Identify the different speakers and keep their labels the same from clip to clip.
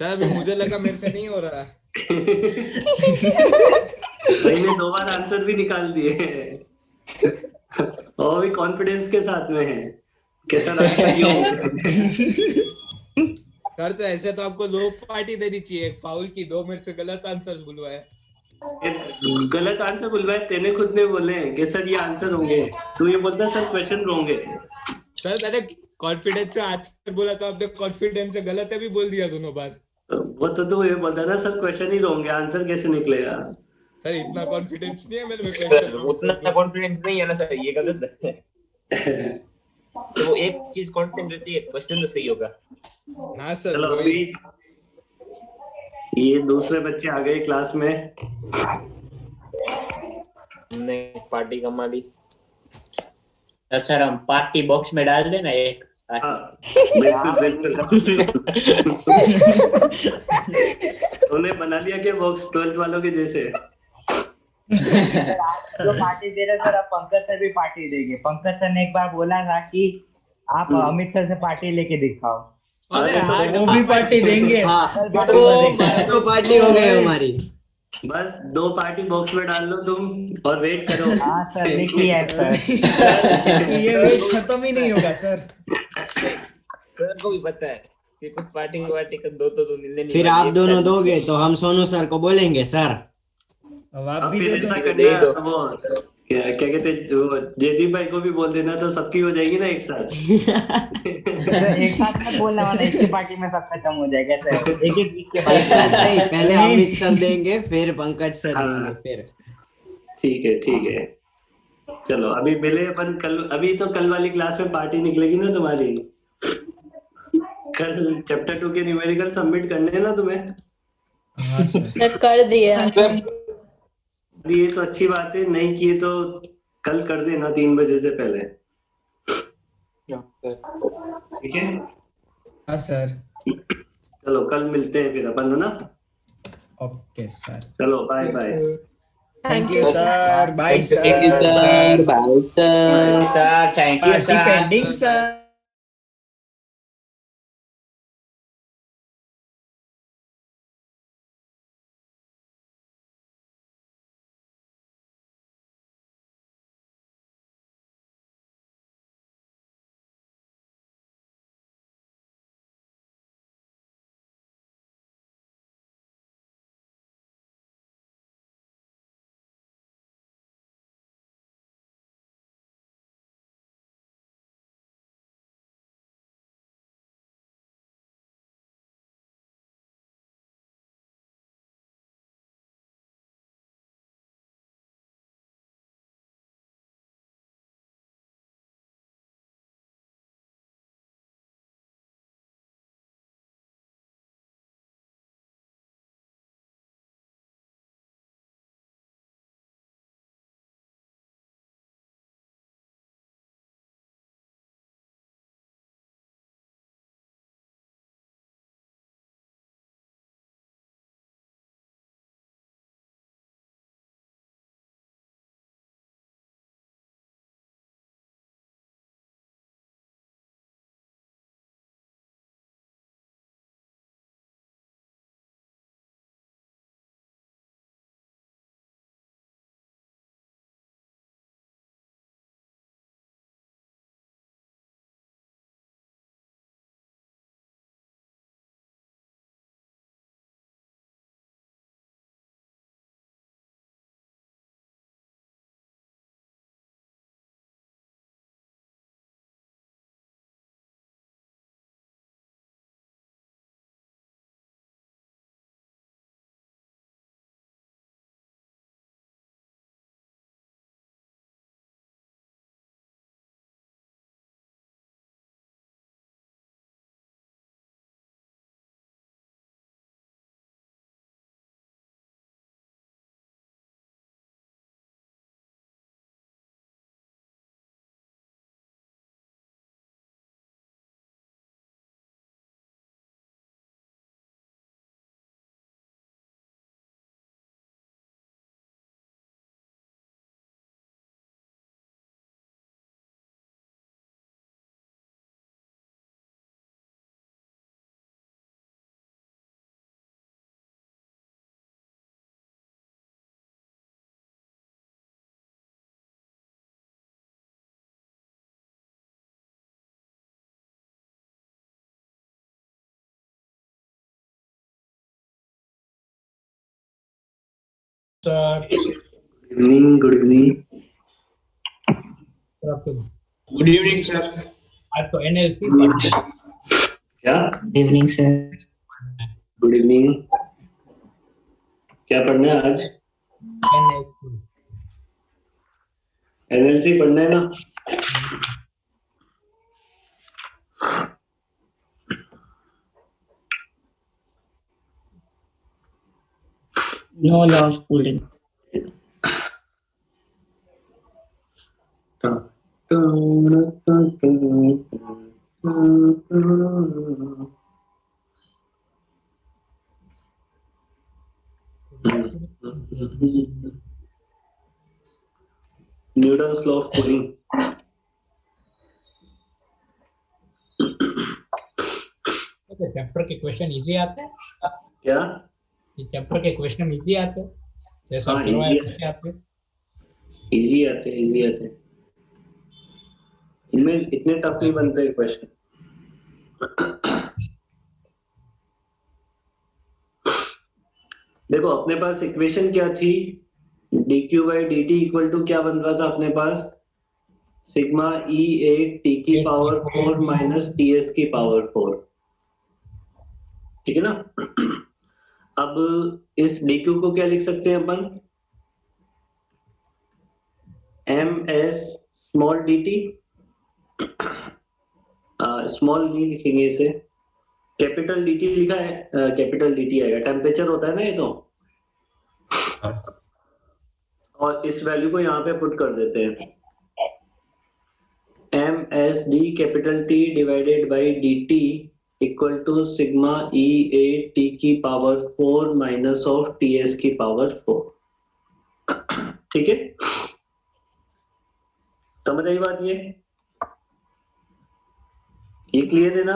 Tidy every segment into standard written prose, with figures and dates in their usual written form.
Speaker 1: Sir अभी मुझे लगा मेरे से नहीं हो रहा।
Speaker 2: भाई ने 2 बार आंसर भी निकाल दिए और भी कॉन्फिडेंस के साथ में है कि सर आपका ये हो गया।
Speaker 1: सर तो ऐसे तो आपको दो पार्टी देनी चाहिए, एक फाउल की, दो मेरे से गलत आंसर बुलवाए।
Speaker 2: ये गलत आंसर बुलवाए तेने खुद ने बोले हैं कि सर ये आंसर होंगे। तू ये बोलता सर क्वेश्चन होंगे।
Speaker 1: सर मैंने कॉन्फिडेंस से आंसर बोला तो आपने कॉन्फिडेंस से गलत है भी बोल दिया दोनों बार।
Speaker 2: वो तो तू ये बोलता ना सर क्वेश्चन ही होंगे आंसर कैसे निकलेगा।
Speaker 1: सर इतना कॉन्फिडेंस नहीं है मेरे में,
Speaker 3: सर
Speaker 1: क्वेश्चन रॉन्ग कर
Speaker 3: उतना
Speaker 1: दूं।
Speaker 3: कॉन्फिडेंस नहीं है ना सर, ये गलत है। तो वो एक चीज कांस्टेंट रहती है, क्वेश्चन तो सही होगा।
Speaker 1: हाँ सर
Speaker 2: चलो
Speaker 1: वही।
Speaker 2: अभी ये दूसरे बच्चे आ गए क्लास में।
Speaker 3: हमने पार्टी कमा ली।
Speaker 4: तो सर हम पार्टी बॉक्स में डाल देना एक
Speaker 2: हाँ
Speaker 4: ताकि।
Speaker 2: बिल्कुल बिल्कुल। तूने बना लिया क्या बॉक्स 12th वालों के जैसे।
Speaker 5: सर आप जो पार्टी दे रहे सर, अब पंकज सर भी पार्टी देंगे। पंकज सर ने एक बार बोला था कि आप अमित सर से पार्टी लेके दिखाओ।
Speaker 1: अरे
Speaker 2: अरे तो
Speaker 1: हाँ,
Speaker 6: वो
Speaker 1: डबल
Speaker 6: भी पार्टी
Speaker 1: पार्टी।
Speaker 6: देंगे।
Speaker 7: हाँ,
Speaker 5: कल
Speaker 6: तो
Speaker 5: पार्टी में देंगे।
Speaker 7: दो पार्टी हो गई हमारी।
Speaker 2: बस 2 पार्टी बॉक्स में डाल लो तुम और वेट करो।
Speaker 5: हाँ सर, लिख लिया है सर।
Speaker 6: ये वेट खत्म ही नहीं होगा सर।
Speaker 3: सर को भी पता है कि कुछ पार्टी वार्टी कर दो तो मिलने नहीं
Speaker 7: फिर
Speaker 3: वाली,
Speaker 7: आप
Speaker 3: एक
Speaker 7: दोनों
Speaker 3: साथ
Speaker 7: दोगे तो हम सोनू सर को बोलेंगे सर।
Speaker 6: अब आप
Speaker 2: अब
Speaker 6: भी
Speaker 2: फिर
Speaker 6: दे दो।
Speaker 2: ऐसा
Speaker 3: दे ही दो।
Speaker 2: करना वो क्या क्या कहते जो जयदीप भाई को भी बोल देना तो सबकी हो जाएगी ना एक साथ।
Speaker 5: सर एक साथ मत बोलना, वरना इसकी पार्टी में सब खत्म हो जाएगा सर। एक एक वीक के
Speaker 7: एक
Speaker 5: बाद
Speaker 7: साथ
Speaker 5: बोलना।
Speaker 7: नहीं, पहले
Speaker 6: नहीं।
Speaker 7: अमित सर देंगे फिर पंकज सर देंगे
Speaker 2: हाँ
Speaker 7: फिर।
Speaker 2: ठीक है ठीक है। चलो अभी मिले अपन कल, अभी तो कल वाली क्लास में पार्टी निकलेगी ना तुम्हारी। कल चैप्टर 2 के न्यूमेरिकल सबमिट करने हैं ना तुम्हें।
Speaker 6: हाँ सर।
Speaker 8: सर कर दिए
Speaker 3: सर
Speaker 2: ये तो अच्छी बात है, नहीं किए तो कल कर देना 3 बजे से पहले। ठीक है
Speaker 6: हाँ सर।
Speaker 2: चलो कल मिलते हैं फिर अपन है ना।
Speaker 6: Okay sir.
Speaker 2: चलो bye bye.
Speaker 6: Thank
Speaker 8: thank
Speaker 6: you
Speaker 8: you sir.
Speaker 6: Sir, bye
Speaker 4: thank you
Speaker 6: sir.
Speaker 4: Sir, bye sir.
Speaker 3: Sir thank you
Speaker 6: party
Speaker 3: sir.
Speaker 6: Pending sir.
Speaker 8: Sir
Speaker 2: evening, good evening.
Speaker 8: Good evening sir. आज तो NLC पढ़ना है।
Speaker 2: क्या?
Speaker 4: Good evening sir.
Speaker 2: Good evening. क्या पढ़ना है आज? NLC पढ़ना है ना?
Speaker 4: No law of cooling.
Speaker 2: Newton's law of cooling.
Speaker 8: Chapter के क्वेश्चन इजी आते हैं।
Speaker 2: क्या?
Speaker 8: ये चैप्टर के क्वेश्चन इजी आते हैं, जैसा
Speaker 2: हाँ,
Speaker 8: करवाया
Speaker 2: easy
Speaker 8: वैसे आते हैं।
Speaker 2: इजी आते हैं, इजी आते हैं। इनमें इतने टफ नहीं बनते क्वेश्चन। देखो अपने पास इक्वेशन क्या थी? dq by dt equal to क्या बन रहा था अपने पास? सिग्मा ई ए टी की पावर 4 माइनस टी एस की पावर 4। ठीक है ना? अब इस dq को क्या लिख सकते हैं अपन? M S small D T. Small नहीं लिखेंगे इसे, कैपिटल डी टी लिखा है। कैपिटल डी टी आएगा, टेम्परेचर होता है ना ये तो। और इस वैल्यू को यहाँ पे पुट कर देते हैं, M S D capital T divided by D T equal to sigma E A T की power 4 minus of T S की पावर 4। ठीक है, समझ आई बात? ये क्लियर है ना?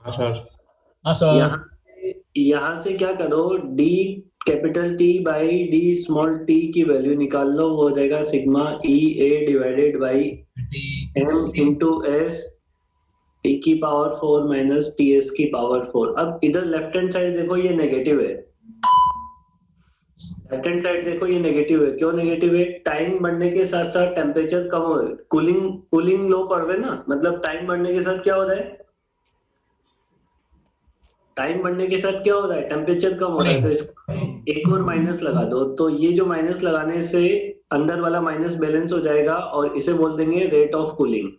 Speaker 8: हाँ सर।
Speaker 2: यहाँ से क्या करो, d capital T by d small t की वैल्यू निकाल लो, वो हो जाएगा sigma E A divided by m into S t की पावर 4 माइनस टी एस की पावर 4। अब इधर लेफ्ट हैंड साइड देखो, ये नेगेटिव है। लेफ्ट हैंड साइड देखो, ये नेगेटिव है। क्यों नेगेटिव है? टाइम बढ़ने के साथ साथ टेम्परेचर कम हो, कूलिंग लो पड़ रहे ना, मतलब टाइम बढ़ने के साथ क्या हो रहा है? टाइम बढ़ने के साथ क्या हो रहा है? टेम्परेचर कम हो रहा है। तो इसको एक और माइनस लगा दो, तो ये जो माइनस लगाने से अंदर वाला माइनस बैलेंस हो जाएगा और इसे बोल देंगे रेट ऑफ कूलिंग।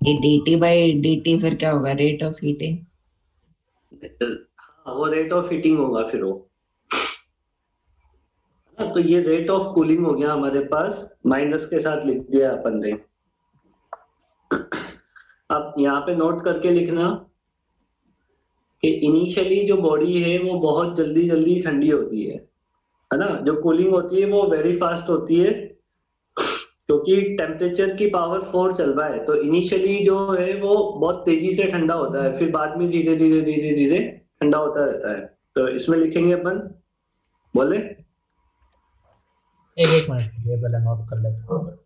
Speaker 4: ये dt बाई dt फिर क्या होगा? Rate of heating.
Speaker 2: हाँ, वो रेट ऑफ हीटिंग होगा फिर वो। तो ये रेट ऑफ कूलिंग हो गया हमारे पास, माइनस के साथ लिख दिया अपन ने। अब यहाँ पे नोट करके लिखना कि इनिशियली जो बॉडी है वो बहुत जल्दी जल्दी ठंडी होती है ना? जो कूलिंग होती है वो वेरी फास्ट होती है, क्योंकि टेम्परेचर की पावर 4 चल रहा है। तो इनिशियली जो है वो बहुत तेजी से ठंडा होता है, फिर बाद में धीरे धीरे धीरे धीरे ठंडा होता रहता है। तो इसमें लिखेंगे अपन, बोले
Speaker 8: एक मिनट, ये पहले नोट कर लेता हूँ।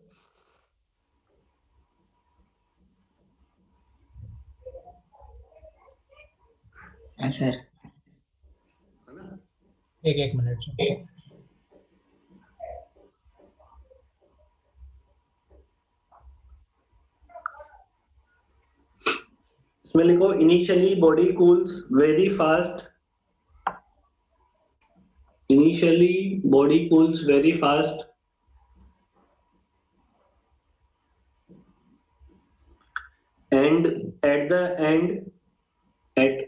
Speaker 4: हाँ सर।
Speaker 8: एक मिनट से।
Speaker 2: इसमें लिखो initially body cools very fast. Initially body cools very fast and at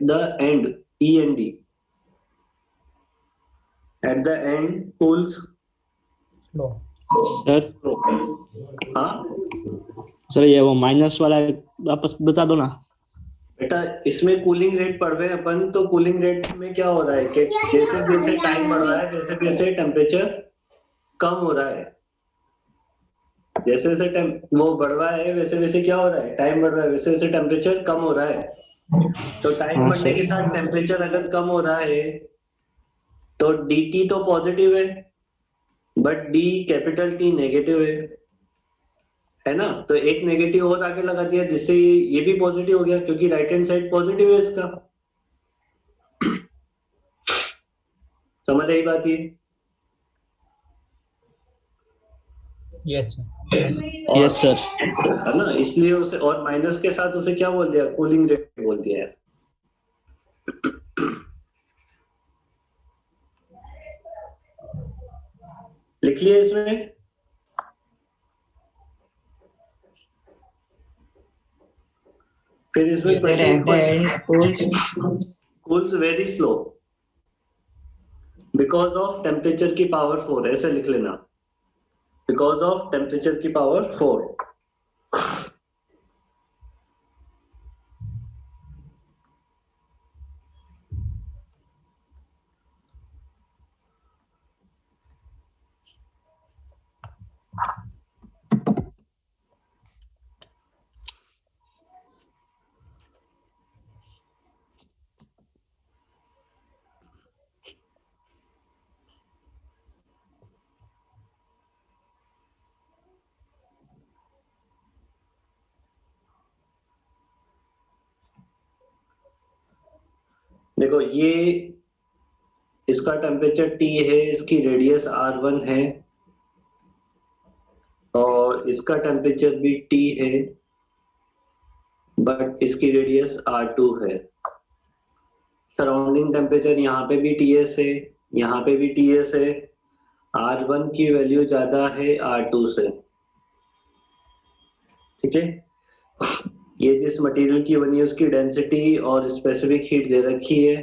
Speaker 2: the end END at the end cools
Speaker 8: low
Speaker 9: sir
Speaker 2: हाँ
Speaker 9: सर, ये वो माइनस वाला वापस बता दो ना
Speaker 2: बेटा। इसमें कूलिंग रेट पढ़ रहे हैं अपन, तो कूलिंग रेट में क्या हो रहा है कि जैसे जैसे टाइम बढ़ रहा है वैसे वैसे टेम्परेचर कम हो रहा है। जैसे जैसे वो बढ़ रहा है वैसे वैसे क्या हो रहा है? टाइम बढ़ रहा है, वैसे वैसे टेम्परेचर कम हो रहा है। तो टाइम बढ़ने के साथ टेम्परेचर अगर कम हो रहा है तो dt तो पॉजिटिव है, but d capital T negative है ना? तो एक नेगेटिव और आगे लगा दिया, जिससे ये भी पॉजिटिव हो गया, क्योंकि राइट हैंड साइड पॉजिटिव है इसका। समझ आई बात ये?
Speaker 8: Yes
Speaker 9: yes sir.
Speaker 2: है ना, इसलिए उसे और माइनस के साथ उसे क्या बोल दिया, कूलिंग रेट बोल दिया है। लिख लिया इसमें? फिर इसमें cools very slow because of temperature की पावर 4, ऐसे लिख लेना, बिकॉज ऑफ टेम्परेचर की पावर 4। देखो ये इसका टेम्परेचर T है, इसकी रेडियस R1 है, और इसका टेम्परेचर भी T है, बट इसकी रेडियस R2 है। सराउंडिंग टेम्परेचर यहाँ पे भी TS है, यहाँ पे भी TS है। R1 की वैल्यू ज्यादा है R2 से, ठीक है। ये जिस मटेरियल की बनी है उसकी डेंसिटी और स्पेसिफिक हीट दे रखी है,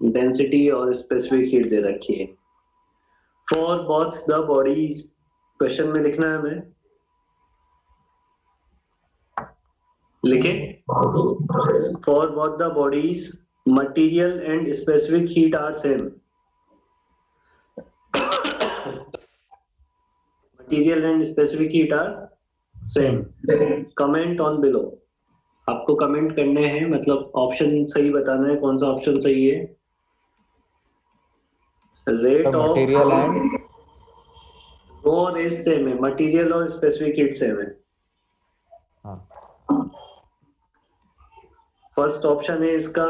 Speaker 2: डेंसिटी और स्पेसिफिक हीट दे रखी है। For both the bodies, question में लिखना है हमें, लिखे, for both the bodies material and specific heat are same. Material and specific heat are same. Comment on below, आपको कमेंट करने हैं, मतलब ऑप्शन सही बताना है, कौन सा ऑप्शन सही है। रेट ऑफ
Speaker 10: मटेरियल एंड
Speaker 2: रो और एज सेम है, मटेरियल और स्पेसिफिक हीट सेम है। फर्स्ट ऑप्शन है इसका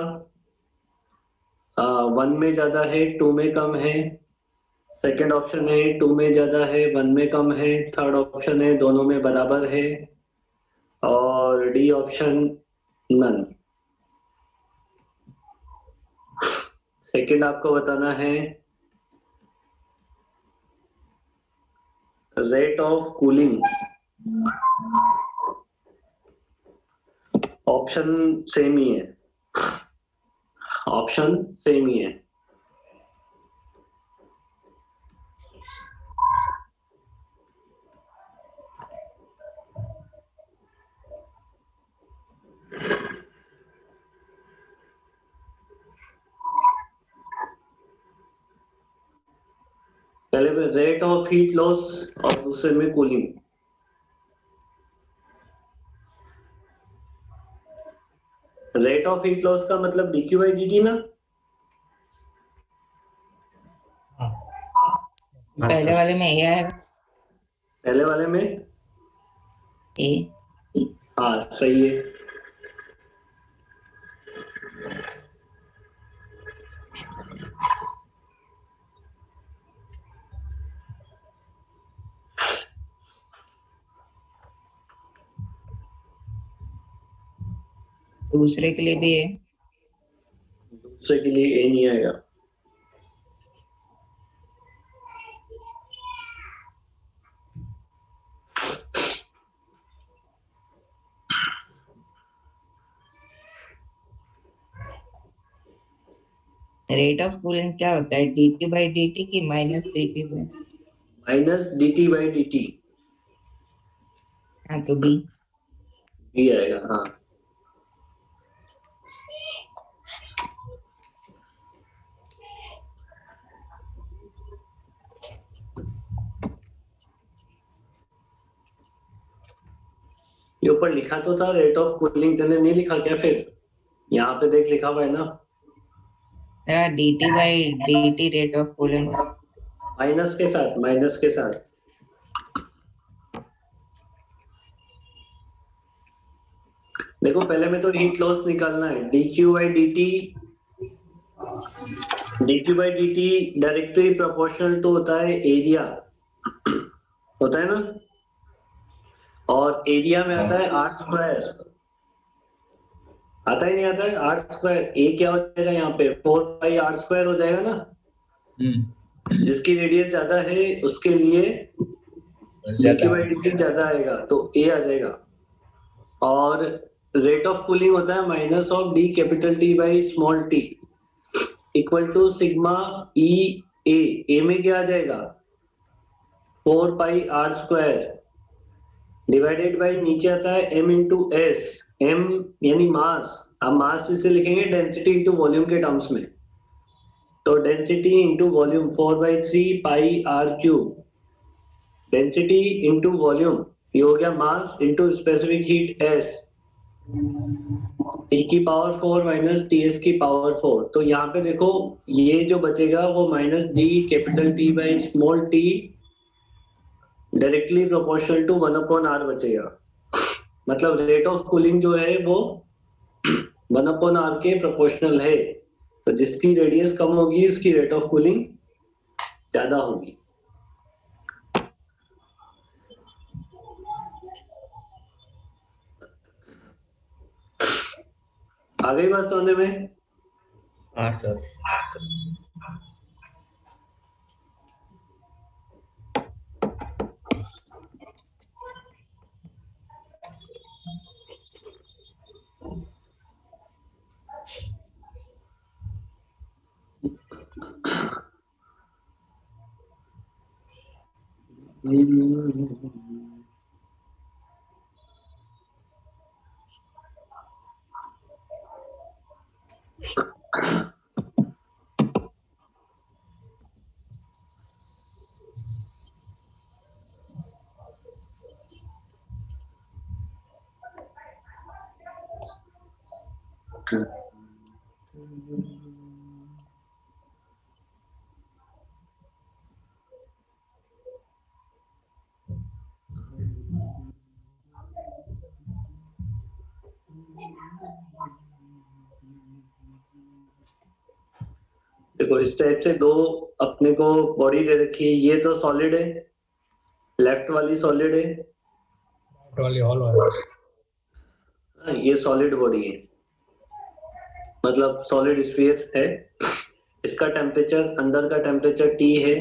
Speaker 2: 1 में ज्यादा है 2 में कम है। सेकंड ऑप्शन है 2 में ज्यादा है 1 में कम है। थर्ड ऑप्शन है दोनों में बराबर है, और डी ऑप्शन नन। सेकंड आपको बताना है rate of cooling, option same ही है, ऑप्शन सेम ही है। पहले में रेट ऑफ हीट लॉस और दूसरे में cooling. Rate of heat loss का मतलब dq by dt ना।
Speaker 11: पहले वाले में ए आएगा।
Speaker 2: पहले वाले में
Speaker 11: ए,
Speaker 2: हाँ सही है।
Speaker 11: दूसरे के लिए भी है।
Speaker 2: दूसरे के लिए ए नहीं आएगा।
Speaker 11: रेट ऑफ कूलिंग क्या होता है, dt by dt की minus dt by,
Speaker 2: minus dt by dt।
Speaker 11: हाँ तो बी।
Speaker 2: बी आएगा, हाँ। ये ऊपर लिखा तो था रेट ऑफ कूलिंग, तूने नहीं लिखा क्या? फिर यहाँ पे देख लिखा हुआ है ना,
Speaker 11: dt by dt rate of cooling.
Speaker 2: Minus के साथ, माइनस के साथ। देखो पहले में तो हीट लॉस निकालना है, dq by dt dq by dt directly proportional to होता है एरिया, होता है ना, और एरिया में आता है आर स्क्वायर, आता ही नहीं आता है आर स्क्वायर। ए क्या हो जाएगा यहाँ पे 4 पाई आर स्क्वायर हो जाएगा ना, जिसकी रेडियस ज्यादा है उसके लिए dq by dt ज्यादा आएगा तो ए आ जाएगा। और रेट ऑफ कूलिंग होता है minus of D capital T by small T equal to sigma E A. A में क्या आ जाएगा 4 पाई r² डिवाइडेड बाई नीचे आता है m इंटू एस, m यानी मास, अब मास इसे लिखेंगे डेंसिटी इंटू वॉल्यूम के टर्म्स में, तो density into volume 4/3 pi r³ density into volume, ये हो गया mass into specific heat s, T की पावर 4 माइनस टी एस की पावर 4। तो यहाँ पे देखो ये जो बचेगा वो minus D capital T by small T directly proportional to 1/r बचेगा। मतलब रेट ऑफ कूलिंग जो है वो 1/r के प्रोपोर्शनल है, तो जिसकी रेडियस कम होगी उसकी रेट ऑफ कूलिंग ज्यादा होगी। आ गई बात समझ में?
Speaker 3: हाँ सर।
Speaker 2: देखो इस टाइप से दो अपने को बॉडी दे रखी है, ये तो सॉलिड है, लेफ्ट वाली सॉलिड है,
Speaker 8: वाली हॉलो है।
Speaker 2: ये सॉलिड बॉडी है, मतलब सॉलिड स्फीयर है। इसका टेम्परेचर, अंदर का टेम्परेचर T है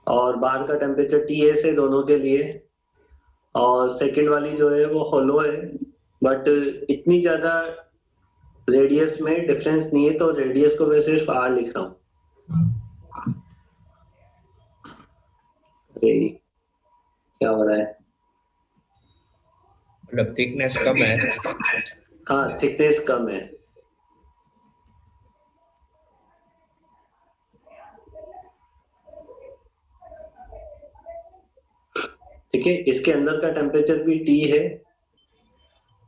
Speaker 2: और बाहर का टेम्परेचर TS है दोनों के लिए। और सेकंड वाली जो है वो हॉलो है, बट इतनी ज्यादा रेडियस में डिफरेंस नहीं है, तो रेडियस को मैं सिर्फ R लिख रहा हूँ। क्या हो रहा है?
Speaker 3: मतलब थिकनेस कम है।
Speaker 2: हाँ थिकनेस कम है। ठीक है, इसके अंदर का टेम्परेचर भी T है,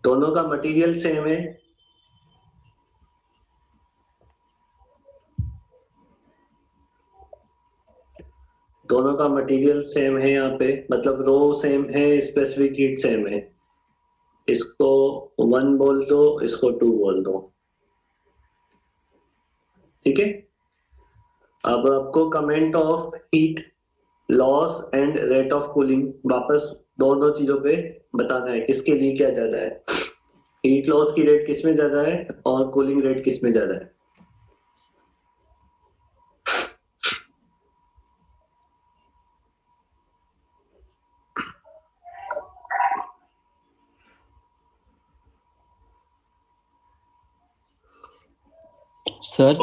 Speaker 2: दोनों का मटेरियल सेम है। दोनों का मटेरियल सेम है यहाँ पे, मतलब रो सेम है, स्पेसिफिक हीट सेम है। इसको 1 बोल दो, इसको 2 बोल दो। ठीक है, अब आपको comment of heat loss and rate of cooling वापस दोनों चीजों पे बताना है, किसके लिए क्या ज्यादा है, हीट लॉस की रेट किसमें ज्यादा है और कूलिंग रेट किसमें ज्यादा है।
Speaker 9: सर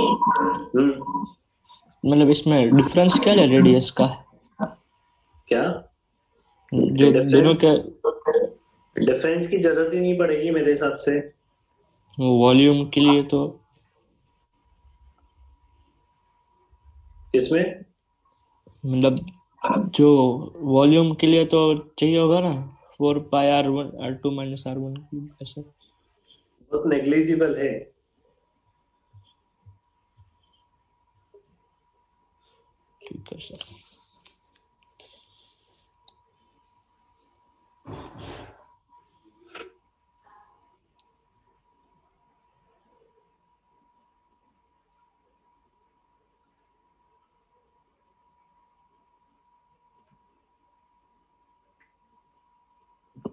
Speaker 9: मतलब इसमें डिफरेंस क्या है रेडियस का?
Speaker 2: क्या
Speaker 9: जो दोनों के
Speaker 2: डिफरेंस की जरूरत ही नहीं पड़ेगी मेरे हिसाब से।
Speaker 9: वॉल्यूम के लिए तो
Speaker 2: इसमें
Speaker 9: मतलब जो वॉल्यूम के लिए तो चाहिए होगा ना 4 पाई r1 r2 - r1 ऐसा।
Speaker 2: बहुत नेग्लिजिबल है।
Speaker 9: ठीक है सर।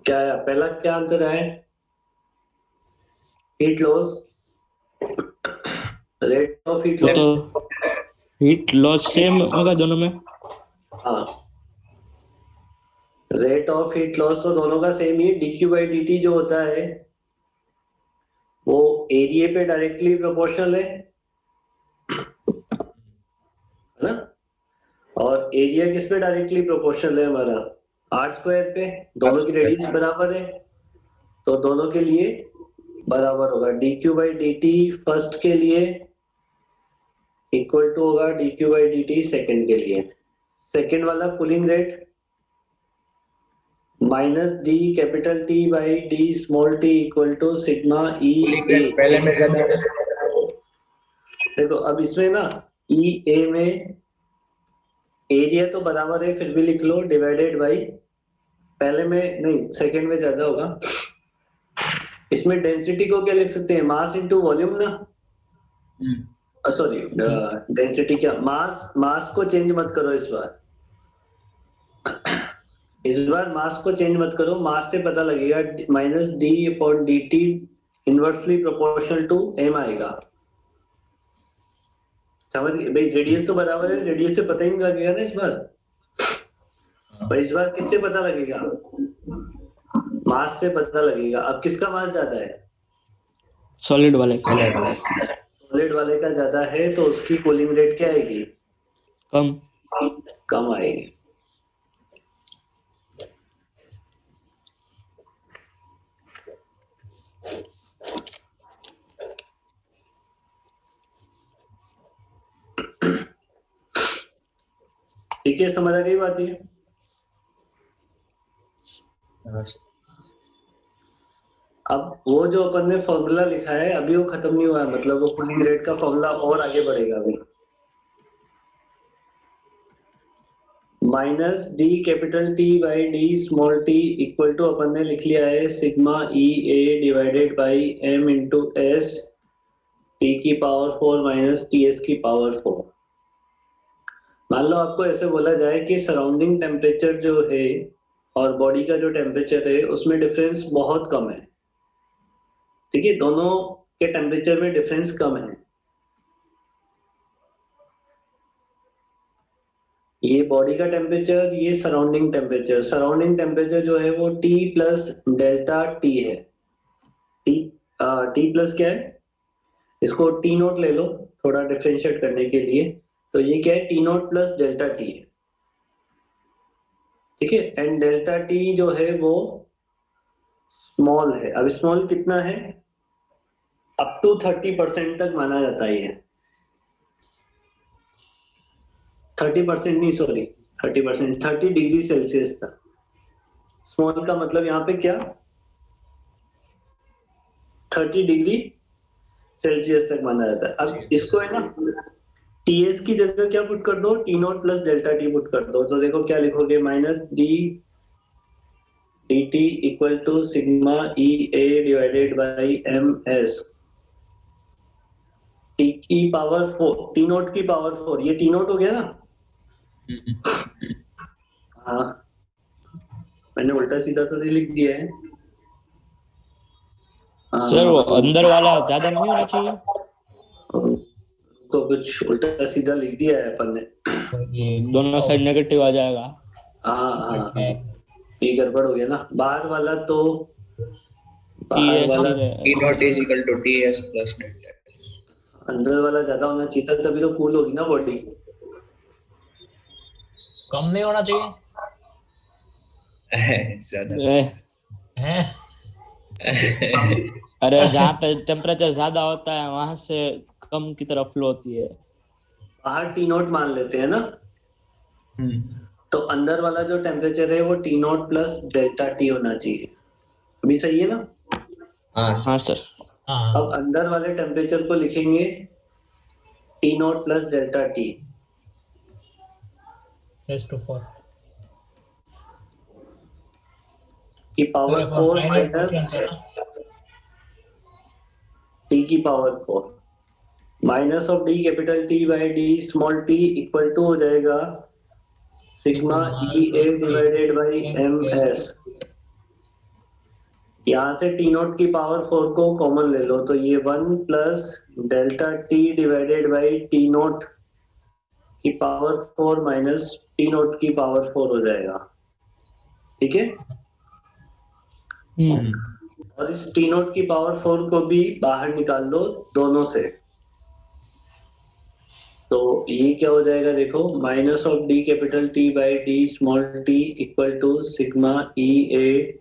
Speaker 2: क्या है पहला, क्या आंसर है? Heat loss, rate of heat
Speaker 9: वो तो
Speaker 2: लॉस।
Speaker 9: हीट लॉस सेम होगा दोनों में।
Speaker 2: हाँ, रेट ऑफ हीट लॉस तो दोनों का सेम ही। dq/dt जो होता है वो एरिया पे डायरेक्टली प्रोपोर्शनल है ना? और एरिया किस पे डायरेक्टली प्रोपोर्शनल है हमारा? r² पे। दोनों की रेडियस बराबर है तो दोनों के लिए बराबर होगा। dq/dt फर्स्ट के लिए इक्वल टू होगा dq/dt सेकंड के लिए। सेकंड वाला cooling rate minus D capital T by D small T equal to sigma E A.
Speaker 8: पहले में ज्यादा है।
Speaker 2: देखो अब इसमें ना ई ए में एरिया तो बराबर है, फिर भी लिख लो डिवाइडेड बाई, पहले में नहीं सेकंड में ज्यादा होगा। इसमें डेंसिटी को क्या लिख सकते हैं? मास इनटू वॉल्यूम ना। सॉरी, डेंसिटी क्या, मास को चेंज मत करो इस बार। इस बार मास को चेंज मत करो, मास से पता लगेगा minus D upon D T inversely proportional to M आएगा। समझ गए भाई? रेडियस तो बराबर है, रेडियस से पता ही नहीं लगेगा ना इस बार। पर इस बार किससे पता लगेगा? मास से पता लगेगा। अब किसका मास ज्यादा है?
Speaker 9: सॉलिड वाले का
Speaker 2: सॉलिड वाले का ज्यादा है तो उसकी कूलिंग रेट क्या आएगी? कम आएगी। ठीक है, समझ आ गई बात ये? अब वो जो अपन ने फॉर्मूला लिखा है अभी वो खत्म नहीं हुआ है, मतलब वो कूलिंग रेट का फॉर्मूला और आगे बढ़ेगा अभी। Minus D capital T by D small T equal to अपन ने लिख लिया है sigma E A divided by M into S T की पावर 4 माइनस टी एस की पावर 4। मान लो आपको ऐसे बोला जाए कि सराउंडिंग टेम्परेचर जो है और बॉडी का जो टेम्परेचर है उसमें डिफरेंस बहुत कम है। ठीक है, दोनों के टेम्परेचर में डिफरेंस कम है। ये बॉडी का टेम्परेचर, ये सराउंडिंग टेम्परेचर। सराउंडिंग टेम्परेचर जो है वो T प्लस डेल्टा T है। T प्लस क्या है? इसको T नोट ले लो थोड़ा डिफरेंशिएट करने के लिए, तो ये क्या है? T note plus delta T है। ठीक है, एंड डेल्टा T जो है वो स्मॉल है। अब स्मॉल कितना है? अप टू 30% तक माना जाता है ये। 30% नहीं, सॉरी 30%, 30 डिग्री सेल्सियस तक। स्मॉल का मतलब यहाँ पे क्या? 30 डिग्री सेल्सियस तक माना जाता है। अब इसको है ना टीएस की जगह क्या पुट कर दो? T naught plus delta T put कर दो। तो देखो क्या लिखोगे? Minus D D T equal to sigma E A divided by M S T की पावर 4, टी नोट की पावर 4। ये टी नोट हो गया ना? हाँ, मैंने उल्टा सीधा तो नहीं लिख दिया है।
Speaker 9: सर वो अंदर वाला ज्यादा नहीं होना चाहिए?
Speaker 2: तो कुछ उल्टा सीधा लिख दिया है अपन ने।
Speaker 9: दोनों साइड नेगेटिव आ जाएगा।
Speaker 2: हाँ, ये गड़बड़ हो गया ना। बाहर वाला तो
Speaker 8: T naught is equal to TS plus delta.
Speaker 2: अंदर वाला ज्यादा होना चाहिए था, तभी तो कूल होगी ना बॉडी।
Speaker 10: कम नहीं होना चाहिए
Speaker 8: ज्यादा।
Speaker 9: अरे जहाँ पे टेम्परेचर ज्यादा होता है वहां से कम की तरफ फ्लो होती है।
Speaker 2: बाहर टी नोट मान लेते हैं ना, तो अंदर वाला जो टेम्परेचर है वो T naught plus delta T होना चाहिए। अभी सही है ना?
Speaker 9: हाँ सर।
Speaker 2: अब अंदर वाले टेम्परेचर को लिखेंगे T naught plus delta T
Speaker 10: S/4
Speaker 2: की पावर 4 माइनस टी की power 4 minus of D capital T by D small T equal to हो जाएगा sigma E A divided by M S यहाँ से टी नॉट की power 4 को common ले लो, तो ये 1 plus delta T divided by T not की पावर 4 माइनस टी नॉट की पावर 4 हो जाएगा, ठीक है। और इस टी नॉट की पावर 4 को भी बाहर निकाल दो दोनों से, तो ये क्या हो जाएगा देखो, minus of D capital T by D small T equal to sigma E A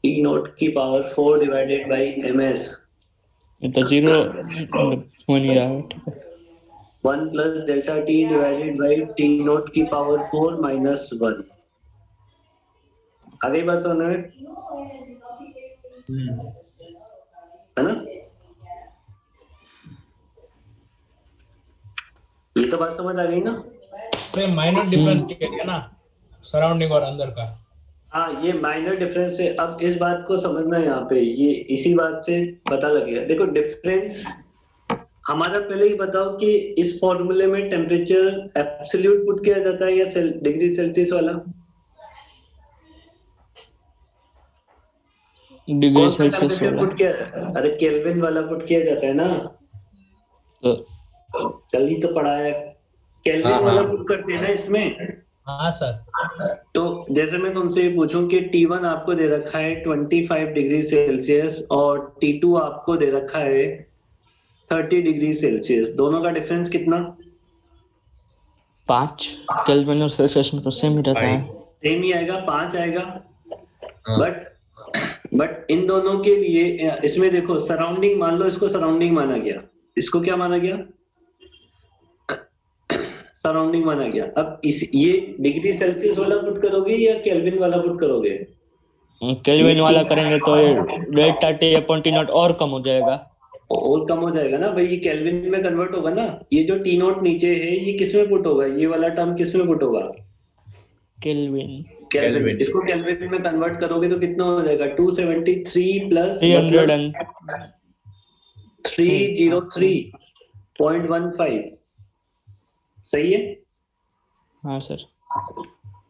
Speaker 2: T not की power 4 divided by M S.
Speaker 9: ये तो जीरो हो नहीं रहा है, ठीक है।
Speaker 2: 1 plus delta T divided by T not की पावर 4 माइनस 1। आ गई बात समझ में, है ना? ये तो बात समझ आ गई ना?
Speaker 10: माइनर डिफरेंस है ना सराउंडिंग और अंदर का।
Speaker 2: हाँ, ये माइनर डिफरेंस है। अब इस बात को समझना है, यहाँ पे ये इसी बात से पता लगेगा। देखो डिफरेंस हमारा पहले ही बताओ कि इस फॉर्मूले में टेम्परेचर एब्सोल्यूट पुट किया जाता है या डिग्री सेल्सियस वाला?
Speaker 9: डिग्री सेल्सियस वाला।
Speaker 2: पुट किया जाता है? अरे केल्विन वाला पुट किया जाता है ना,
Speaker 9: तो
Speaker 2: कल ही तो पढ़ा है, केल्विन वाला पुट करते हैं ना इसमें।
Speaker 10: हाँ सर।
Speaker 2: तो जैसे मैं तुमसे पूछूं कि T1 आपको दे रखा है 25 डिग्री सेल्सियस और T2 आपको दे रखा है 30 डिग्री सेल्सियस, दोनों का डिफरेंस कितना?
Speaker 9: 5 केल्विन और सेल्सियस में तो सेम ही रहता है।
Speaker 2: सेम ही आएगा, 5 आएगा। बट इन दोनों के लिए इसमें देखो सराउंडिंग मान लो, इसको सराउंडिंग माना गया, इसको क्या माना गया? सराउंडिंग माना गया। अब ये डिग्री सेल्सियस वाला पुट करोगे या केल्विन वाला पुट करोगे?
Speaker 9: केल्विन वाला करेंगे तो delta T upon T not और कम हो जाएगा।
Speaker 2: और कम हो जाएगा ना भाई, ये केल्विन में कन्वर्ट होगा ना। ये जो टी नॉट नीचे है ये किस में पुट होगा? ये वाला टर्म किस में पुट होगा? केल्विन। इसको केल्विन में कन्वर्ट करोगे तो कितना हो जाएगा? 273 प्लस 303.15। सही है?
Speaker 9: हाँ सर।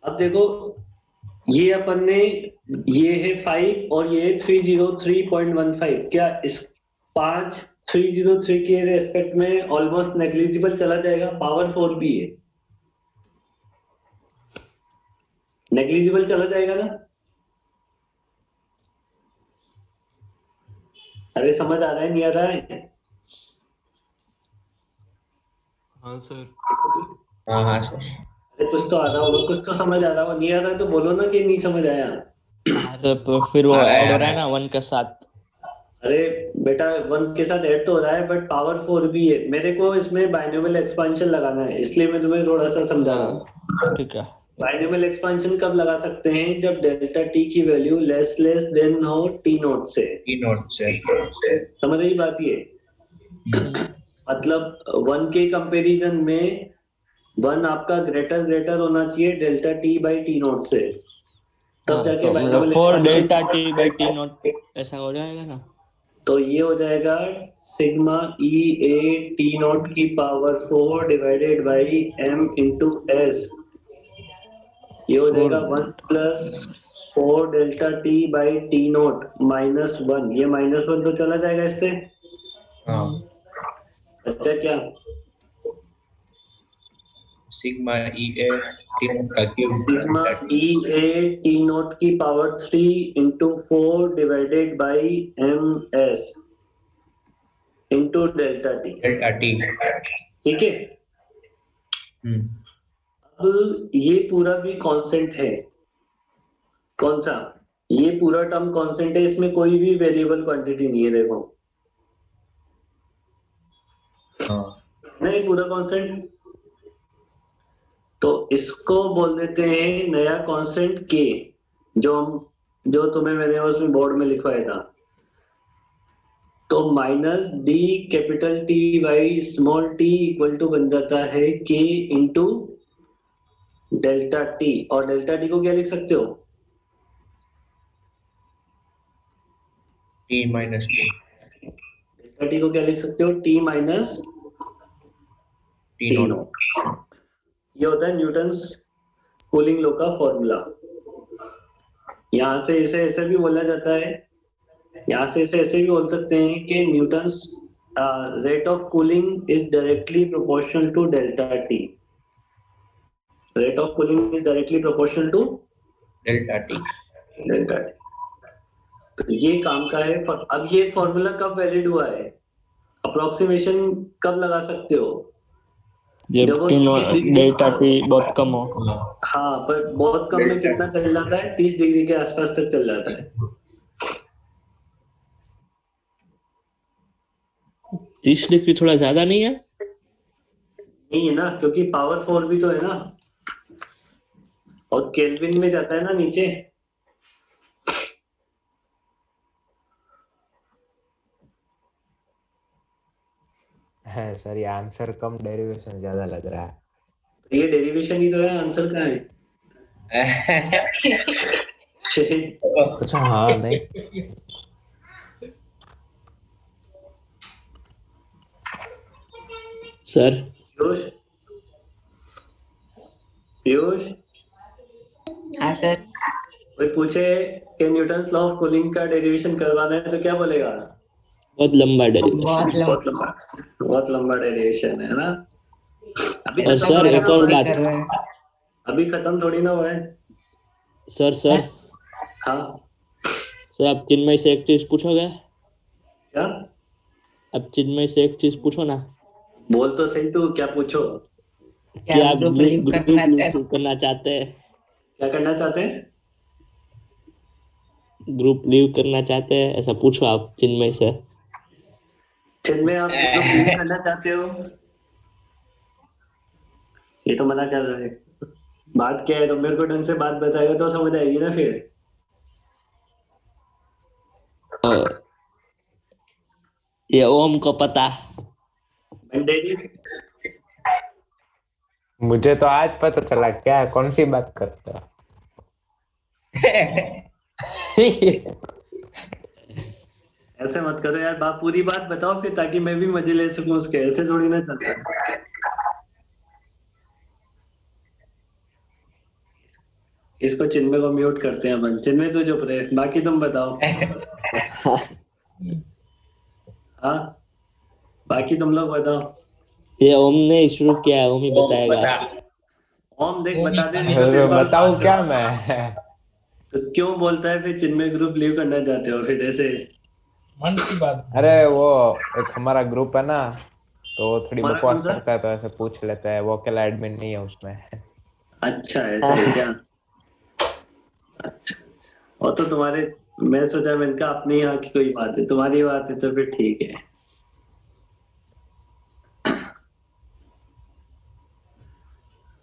Speaker 9: अब
Speaker 2: देखो ये अपन ने, ये है 5 और ये 303.15। क्या इस 303 के रेस्पेक्ट में ऑलमोस्ट नेग्लिजिबल चला जाएगा? पावर 4 भी है, नेग्लिजिबल चला जाएगा ना? अरे समझ आ रहा है, नहीं आ रहा है?
Speaker 1: हाँ सर।
Speaker 3: हाँ सर।
Speaker 2: अरे कुछ तो आ रहा होगा, कुछ तो समझ आ रहा होगा। नहीं आ रहा तो बोलो ना कि नहीं समझ आया।
Speaker 9: तो फिर वो ऐड हो रहा है ना 1 के साथ।
Speaker 2: अरे बेटा 1 के साथ ऐड तो हो रहा है, बट पावर 4 भी है। मेरे को इसमें बाइनोमियल एक्सपेंशन लगाना है, इसलिए मैं तुम्हें थोड़ा सा समझा रहा हूँ।
Speaker 9: ठीक है।
Speaker 2: बाइनोमियल एक्सपेंशन कब लगा सकते हैं? जब डेल्टा टी की वैल्यू लेस देन हो टी नॉट से। समझ रही बात? ये मतलब 1 के कंपैरिजन में 1 आपका ग्रेटर होना चाहिए delta T by T not से, तब जाके
Speaker 9: मतलब 4 delta T by T not ऐसा हो जाएगा ना।
Speaker 2: तो ये हो जाएगा sigma E A T not की power 4 divided by M into S. ये हो जाएगा 1 plus 4 delta T by T not minus 1। ये -1 तो चला जाएगा इससे। अच्छा क्या?
Speaker 3: Sigma E A T not का cube,
Speaker 2: sigma E A T not की power 3 into 4 divided by M S into delta T. ठीक है। अब ये पूरा भी कांस्टेंट है। कौन सा? ये पूरा टर्म कांस्टेंट है, इसमें कोई भी वेरिएबल क्वांटिटी नहीं है। देखो नहीं, पूरा कांस्टेंट। तो इसको बोल देते हैं नया कांस्टेंट के, जो तुम्हें मैंने उसमें बोर्ड में लिखवाया था। तो minus D capital T by small T equal to बन जाता है के इंटू डेल्टा टी। और डेल्टा टी को क्या लिख सकते हो?
Speaker 3: T minus T.
Speaker 2: Delta T को क्या लिख सकते हो? T minus T naught. ये होता है न्यूटन्स कूलिंग लॉ का फॉर्मूला। यहाँ से इसे ऐसे भी बोला जाता है, यहाँ से इसे ऐसे भी बोल सकते हैं कि Newton's rate of cooling is directly proportional to delta T. Rate of cooling is directly proportional to
Speaker 3: delta T.
Speaker 2: Delta T. तो ये काम का है। अब ये फॉर्मूला कब वैलिड हुआ है, अप्रोक्सीमेशन कब लगा सकते हो,
Speaker 9: जब
Speaker 2: वो
Speaker 9: डेल्टा टी बहुत कम हो।
Speaker 2: हाँ, पर बहुत कम में कितना चल जाता है, 30 डिग्री के आसपास तक चल जाता है।
Speaker 9: 30 डिग्री थोड़ा ज्यादा नहीं है?
Speaker 2: नहीं है ना, क्योंकि पावर 4 भी तो है ना, और केल्विन में जाता है ना नीचे।
Speaker 12: है सर, ये आंसर कम, डेरिवेशन ज्यादा लग रहा है।
Speaker 2: ये डेरिवेशन ही तो है, आंसर कहाँ है?
Speaker 12: अच्छा हाँ, नहीं
Speaker 9: सर।
Speaker 2: पीयूष
Speaker 11: हाँ सर।
Speaker 2: कोई पूछे कि न्यूटन्स लॉ ऑफ कूलिंग का डेरिवेशन करवाना है तो क्या बोलेगा?
Speaker 9: बहुत लंबा डेरिवेशन।
Speaker 2: बहुत लंबा डेरिवेशन है ना। अभी
Speaker 9: और सर एक और बात,
Speaker 2: अभी खत्म थोड़ी ना हुआ है।
Speaker 9: सर
Speaker 2: हाँ
Speaker 9: सर, आप चिन्मय से एक चीज पूछोगे?
Speaker 2: क्या?
Speaker 9: अब चिन्मय से एक चीज पूछो ना।
Speaker 2: बोल तो सही तू, क्या पूछो?
Speaker 9: क्या आप ग्रुप करना चाहते हैं?
Speaker 2: क्या करना चाहते हैं?
Speaker 9: ग्रुप लीव करना चाहते हैं, ऐसा पूछो आप चिन्मय से।
Speaker 2: चिन्मय, आप ग्रुप लीव करना चाहते हो? ये तो मना कर रहे हैं। बात क्या है, तो मेरे को ढंग से बात बताएगा तो समझ आएगी ना फिर।
Speaker 9: ये ओम को पता।
Speaker 12: मुझे तो आज पता चला। क्या है, कौन सी बात करते हो?
Speaker 2: ऐसे मत करो यार, बाप पूरी बात बताओ फिर, ताकि मैं भी मजे ले सकूं उसके। ऐसे थोड़ी ना चलता। इसको चिन्मय को म्यूट करते हैं अपन। चिन्मय तो चुप रहे, बाकी तुम बताओ। हाँ, बाकी तुम लोग बताओ।
Speaker 9: ये ओम ने शुरू किया है, ओम ही बताएगा।
Speaker 2: ओम देख, बता दे नहीं तो तेरे को
Speaker 12: बताऊं क्या मैं?
Speaker 2: तो क्यों बोलता है फिर चिन्मय ग्रुप लीव करना चाहते हो फिर ऐसे?
Speaker 10: मन की बात।
Speaker 12: अरे वो एक हमारा ग्रुप है ना, तो वो थोड़ी बकवास करता है, तो ऐसे पूछ लेता है। वो अकेला एडमिन नहीं है उसमें।
Speaker 2: अच्छा, ऐसा है क्या? अच्छा, और तो तुम्हारे, मैं सोचा मैंने कहा अपने यहाँ की कोई बात है, तुम्हारी बात है तो फिर ठीक है।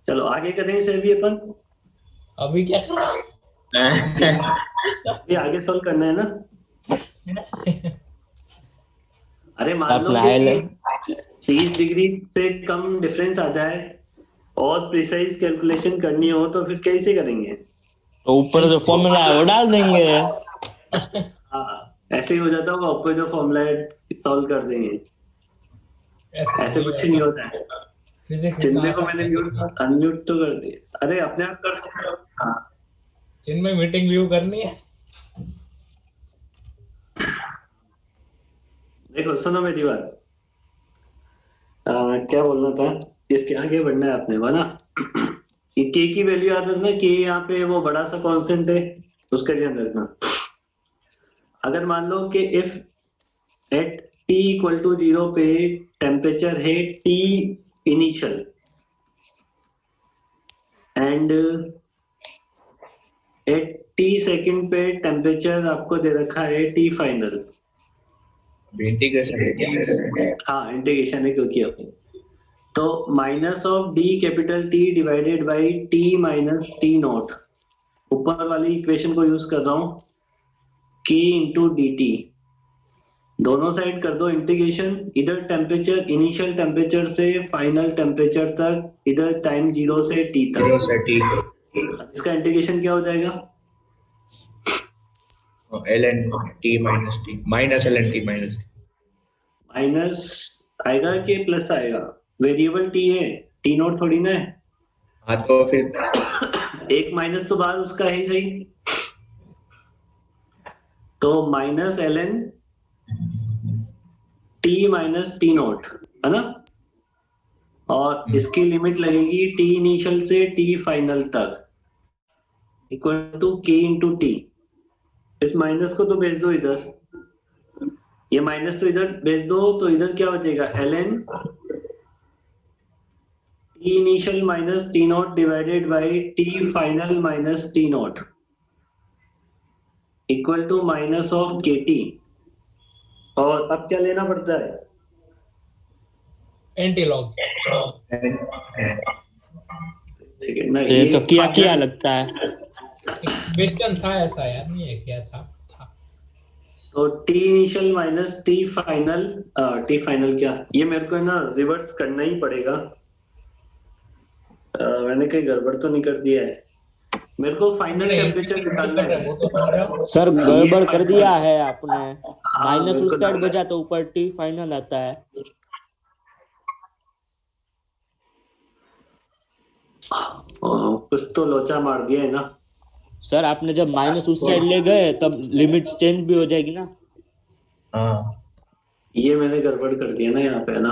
Speaker 2: चलो आगे करें इसे भी अपन।
Speaker 10: अभी क्या कर
Speaker 2: ये आगे सॉल्व करना है ना। अरे मान लो 30 डिग्री से कम डिफरेंस आ जाए और प्रिसाइज कैलकुलेशन करनी हो तो फिर कैसे करेंगे?
Speaker 9: तो ऊपर जो फॉर्मूला है वो डाल देंगे।
Speaker 2: हाँ, ऐसे ही हो जाता होगा, ऊपर जो फॉर्मूला है सॉल्व कर देंगे। ऐसे कुछ नहीं होता है। चिन्मय को मैंने अनम्यूट तो कर दिया। अरे अपने आप कर सकते हो। हाँ,
Speaker 10: चिन्मय मीटिंग लीव करनी है।
Speaker 2: देखो सुनो मेरी बात। क्या बोलना था, इसके आगे बढ़ना है अपने को ना। के की वैल्यू याद रखना, के यहाँ पे वो बड़ा सा कांस्टेंट है, उसका ध्यान रखना। अगर मान लो कि if at t equal to 0 पे टेम्परेचर है T initial and at t second पे टेम्परेचर आपको दे रखा है T फाइनल।
Speaker 3: इंटीग्रेशन है क्या?
Speaker 2: हाँ, इंटीग्रेशन है, क्योंकि अब तो minus of D capital T divided by T minus T not, ऊपर वाली इक्वेशन को यूज कर रहा हूँ, K इंटू डी टी। दोनों साइड कर दो इंटीग्रेशन, इधर टेम्परेचर इनिशियल टेम्परेचर से फाइनल टेम्परेचर तक, इधर टाइम 0 से T तक। इसका इंटीग्रेशन क्या हो जाएगा?
Speaker 3: ln t minus T minus ln t minus
Speaker 2: minus आएगा कि प्लस आएगा? वेरिएबल T है, T नॉट थोड़ी ना है।
Speaker 3: हाँ, तो फिर
Speaker 2: एक माइनस तो बाहर उसका है ही सही। तो minus ln t minus T naught, है ना? और इसकी लिमिट लगेगी t इनिशियल से t फाइनल तक equal to k into T. इस माइनस को तो भेज दो इधर, ये माइनस तो इधर भेज दो, तो इधर क्या बचेगा? ln t initial minus T naught divided by t final minus T naught equal to minus of K T. और अब क्या लेना पड़ता है?
Speaker 10: Antilog.
Speaker 2: ठीक है ना,
Speaker 9: ये तो किया लगता है।
Speaker 10: क्वेश्चन था ऐसा यार, नहीं है क्या था?
Speaker 2: तो T initial minus T final क्या, ये मेरे को है ना रिवर्स करना ही पड़ेगा। मैंने कहीं गड़बड़ तो नहीं कर दिया है? मेरे को फाइनल टेम्परेचर निकालना है।
Speaker 9: सर गड़बड़ कर दिया है आपने, माइनस उस साइड भेजा तो ऊपर टी फाइनल आता है।
Speaker 2: कुछ तो लोचा मार दिया है ना
Speaker 9: सर। आपने जब माइनस उस साइड ले गए तब लिमिट चेंज भी हो जाएगी ना।
Speaker 2: हाँ, ये मैंने गड़बड़ कर दिया ना यहाँ पे, है ना?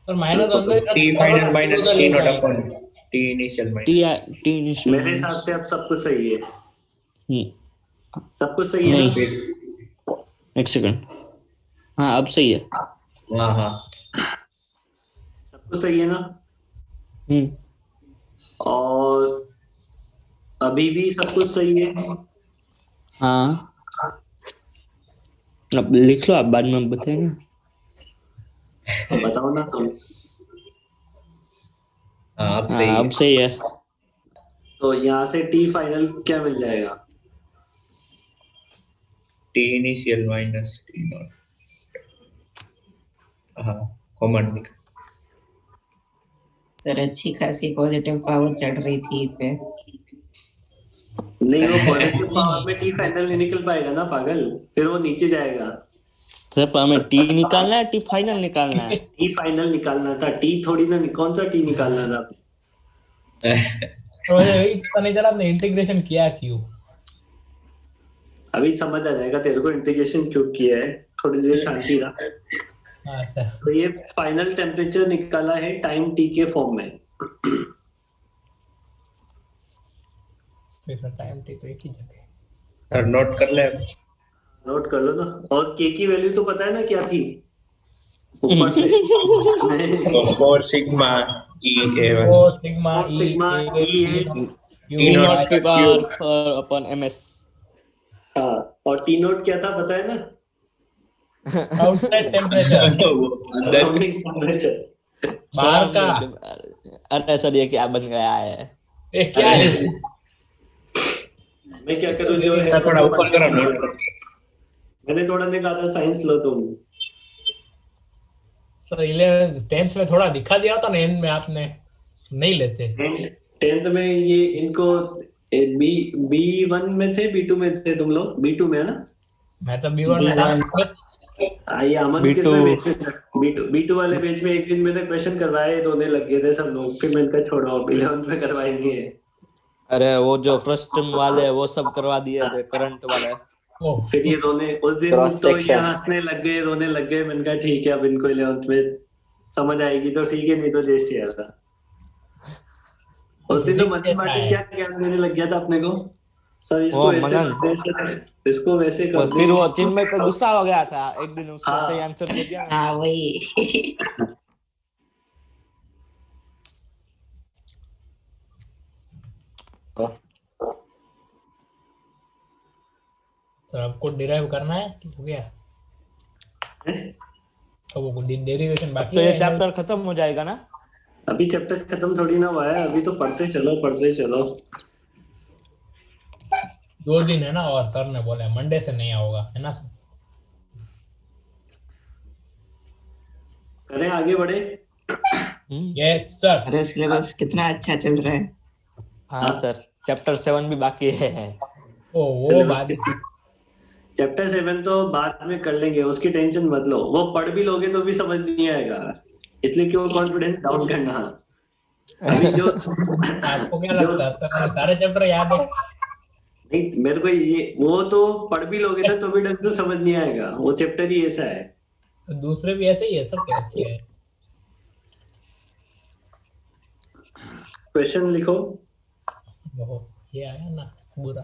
Speaker 10: और माइनस अंदर
Speaker 8: T final minus T not upon T initial minus
Speaker 9: T initial.
Speaker 2: मेरे हिसाब से अब सब कुछ सही है। सब कुछ सही है
Speaker 9: नहीं,
Speaker 2: ना?
Speaker 9: एक सेकंड। हाँ अब सही है।
Speaker 8: हाँ हाँ,
Speaker 2: सब कुछ सही है ना? और अभी भी सब कुछ सही है?
Speaker 9: हाँ, अब लिख लो आप, बाद में बताएंगे।
Speaker 2: बताओ ना तुम।
Speaker 8: हाँ
Speaker 9: अब सही है।
Speaker 2: तो यहाँ से टी फाइनल क्या मिल जाएगा?
Speaker 8: T initial minus T not. हाँ, कॉमन निकल।
Speaker 11: सर अच्छी खासी पॉजिटिव पावर चढ़ रही थी पे।
Speaker 2: नहीं, वो पॉजिटिव पावर में टी फाइनल नहीं निकल पाएगा ना पागल, फिर वो नीचे जाएगा।
Speaker 9: सर हमें टी निकालना है, टी फाइनल निकालना है।
Speaker 2: टी फाइनल निकालना था, टी थोड़ी ना, कौन सा टी निकालना था?
Speaker 10: तो मुझे पता नहीं चला आपने इंटीग्रेशन किया क्यों।
Speaker 2: अभी समझ आ जाएगा तेरे को इंटीग्रेशन क्यों किया है, थोड़ी देर शांति रहा। तो ये फाइनल टेम्परेचर निकाला है टाइम टी के फॉर्म में।
Speaker 10: टाइम टी तो एक ही जगह।
Speaker 8: सर नोट कर ले,
Speaker 2: नोट कर लो ना। और के की वैल्यू तो पता है ना क्या थी ऊपर से?
Speaker 8: 4 sigma E A
Speaker 10: 4 sigma
Speaker 2: E
Speaker 9: T not की पावर अपन एमएस।
Speaker 2: हाँ, और टी नोट क्या था पता है ना?
Speaker 10: आउटलेट टेम्परेचर बाहर का।
Speaker 9: अरे सर ये क्या बन गया है?
Speaker 10: ये क्या है?
Speaker 2: मैं क्या करूं, जो है
Speaker 8: थोड़ा ऊपर करो नोट।
Speaker 2: मैंने थोड़ा ने कहा था साइंस लो तुम।
Speaker 10: सर 11th 10th में थोड़ा दिखा दिया था ना एंड में, आपने नहीं लेते।
Speaker 2: 10th में ये इनको B1 में थे, B2 में थे तुम लोग? B2 में है ना?
Speaker 10: मैं तो B1 में था।
Speaker 2: ये अमन किसमें बेच में? B2 वाले बेच में एक दिन मैंने क्वेश्चन करवाए, रोने लग गए थे सब लोग, फिर मैंने कहा छोड़ो 11th में करवाएंगे।
Speaker 9: अरे वो जो फर्स्ट टर्म वाले वो सब करवा दिए थे, करंट वाले।
Speaker 2: फिर ये रोने, उस दिन तो ये हंसने लग गए, रोने लग गए। मैंने कहा ठीक है, अब इनको 11th में समझ आएगी तो ठीक है, नहीं तो जैसे यार था। उस दिन तो मैथमेटिक्स क्या ज्ञान देने लग गया था अपने को। सर इसको इसको वैसे कर,
Speaker 9: फिर वो चिन्मय पे गुस्सा हो गया था एक दिन, उसने सही आंसर दे दिया।
Speaker 11: हाँ वही।
Speaker 10: सर आपको डिराइव करना है कि हो गया? तो वो डेरिवेशन बाकी
Speaker 9: तो
Speaker 10: है।
Speaker 9: ये चैप्टर खत्म हो जाएगा ना?
Speaker 2: अभी चैप्टर खत्म थोड़ी ना हुआ है, अभी तो पढ़ते चलो।
Speaker 10: 2 दिन है ना, और सर ने बोला मंडे से नहीं होगा, है ना सर?
Speaker 2: करें आगे बढ़े?
Speaker 10: Yes sir.
Speaker 11: अरे सिलेबस कितना अच्छा चल रहा है।
Speaker 9: हाँ सर, चैप्टर 7 भी बाकी है।
Speaker 10: ओ वो बात,
Speaker 2: चैप्टर 7 तो बाद में कर लेंगे, उसकी टेंशन मत लो। वो पढ़ भी लोगे तो भी समझ नहीं आएगा, इसलिए क्यों कॉन्फिडेंस डाउन करना। अभी जो
Speaker 10: आपको क्या लगता है सर सारे चैप्टर याद है?
Speaker 2: नहीं, मेरे को ये वो तो पढ़ भी लोगे ना तो भी ढंग से समझ नहीं आएगा, वो चैप्टर ही ऐसा है।
Speaker 10: तो दूसरे भी ऐसे ही है, सब क्या अच्छे है।
Speaker 2: क्वेश्चन लिखो।
Speaker 10: ओहो, ये आया ना बुरा।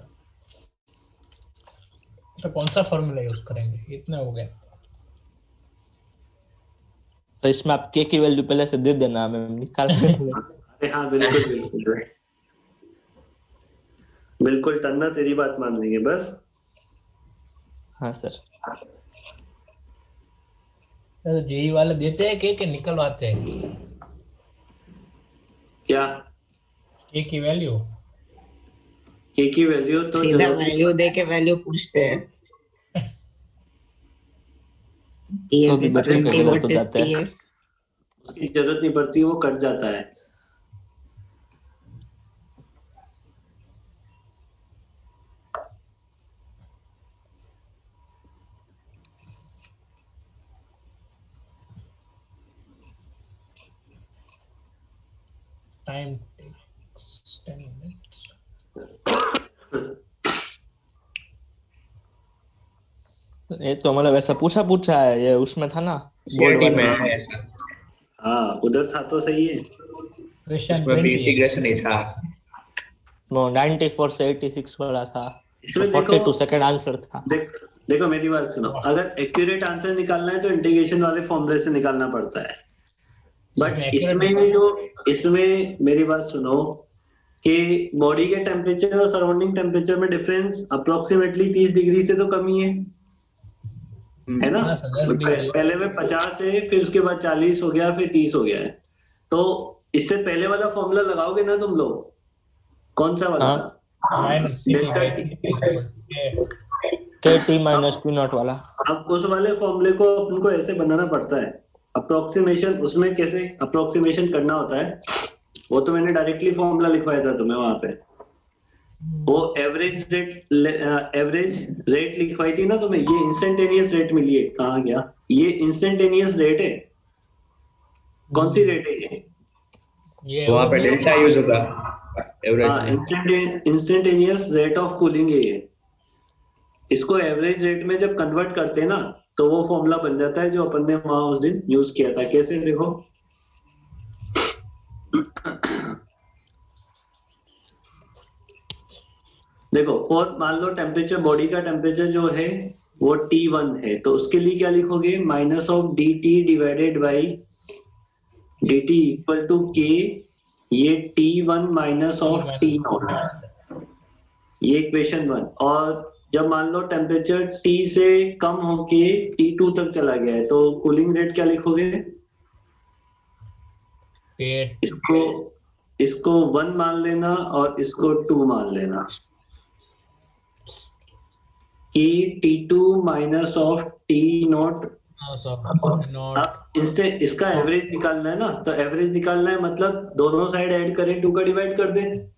Speaker 10: तो कौन सा फॉर्मूला यूज करेंगे, इतना हो गया।
Speaker 9: तो इसमें आप के की वैल्यू पहले से दे देना, हमें निकाल
Speaker 2: अरे हाँ बिल्कुल बिल्कुल बिल्कुल, टन्ना तेरी बात मान लेंगे बस।
Speaker 9: हाँ सर।
Speaker 10: तो जेई वाले देते हैं के निकलवाते हैं
Speaker 2: क्या?
Speaker 10: की वैल्यू?
Speaker 2: के की वैल्यू तो
Speaker 11: सीधा वैल्यू दे के वैल्यू पूछते हैं। TF is 20, what is TF?
Speaker 2: उसकी जरूरत नहीं पड़ती, वो कट जाता है।
Speaker 10: Time takes 10 minutes.
Speaker 9: ये तो मतलब ऐसा पूछा है, ये उसमें था ना
Speaker 8: सीआरटी में है ऐसा।
Speaker 2: हाँ उधर था तो सही है।
Speaker 8: उसमें भी इंटीग्रेशन ही था।
Speaker 9: वो 94 से 86 वाला था,
Speaker 2: इसमें
Speaker 9: 42 सेकंड आंसर था।
Speaker 2: देखो मेरी बात सुनो, अगर एक्यूरेट आंसर निकालना है तो इंटीग्रेशन वाले फॉर्मूले से निकालना पड़ता है। बट इसमें मेरी बात सुनो कि बॉडी के टेम्परेचर और सराउंडिंग टेम्परेचर में डिफरेंस अप्रोक्सीमेटली 30 डिग्री से तो कम ही है ना। पहले में 50 है, फिर उसके बाद 40 हो गया, फिर 30 हो गया है। तो इससे पहले वाला फॉर्मूला लगाओगे ना तुम लोग, कौन सा वाला था?
Speaker 9: KT माइनस P नॉट वाला।
Speaker 2: अब उस वाले फॉर्मूले को अपन को ऐसे बनाना पड़ता है। अप्रोक्सीमेशन, उसमें कैसे अप्रोक्सीमेशन करना होता है वो तो मैंने डायरेक्टली फॉर्मूला लिखवाया था तुम्हें वहां पे। वो एवरेज रेट लिखवाई थी ना तुम्हें। ये इंस्टेंटेनियस रेट मिली है, कहाँ गया ये? इंस्टेंटेनियस रेट है। कौन सी रेट है ये?
Speaker 8: वहां पे डेल्टा यूज होगा average.
Speaker 2: Instantaneous rate of cooling है ये। इसको एवरेज रेट में जब कन्वर्ट करते हैं ना तो वो फॉर्मूला बन जाता है जो अपन ने वहां उस दिन यूज किया था। कैसे देखो, देखो मान लो टेम्परेचर, बॉडी का टेम्परेचर जो है वो T1 है, तो उसके लिए क्या लिखोगे? Minus of dt divided by dt equal to K, ये T1 माइनस ऑफ T0, ये इक्वेशन 1। और जब मान लो टेम्परेचर T से कम होके T2 तक चला गया है तो कूलिंग रेट क्या लिखोगे? इसको 1 मान लेना और इसको 2 मान लेना कि T2 माइनस ऑफ T0। अब इसका एवरेज निकालना है ना, तो एवरेज निकालना है मतलब दोनों साइड ऐड करें, 2 का डिवाइड कर दें।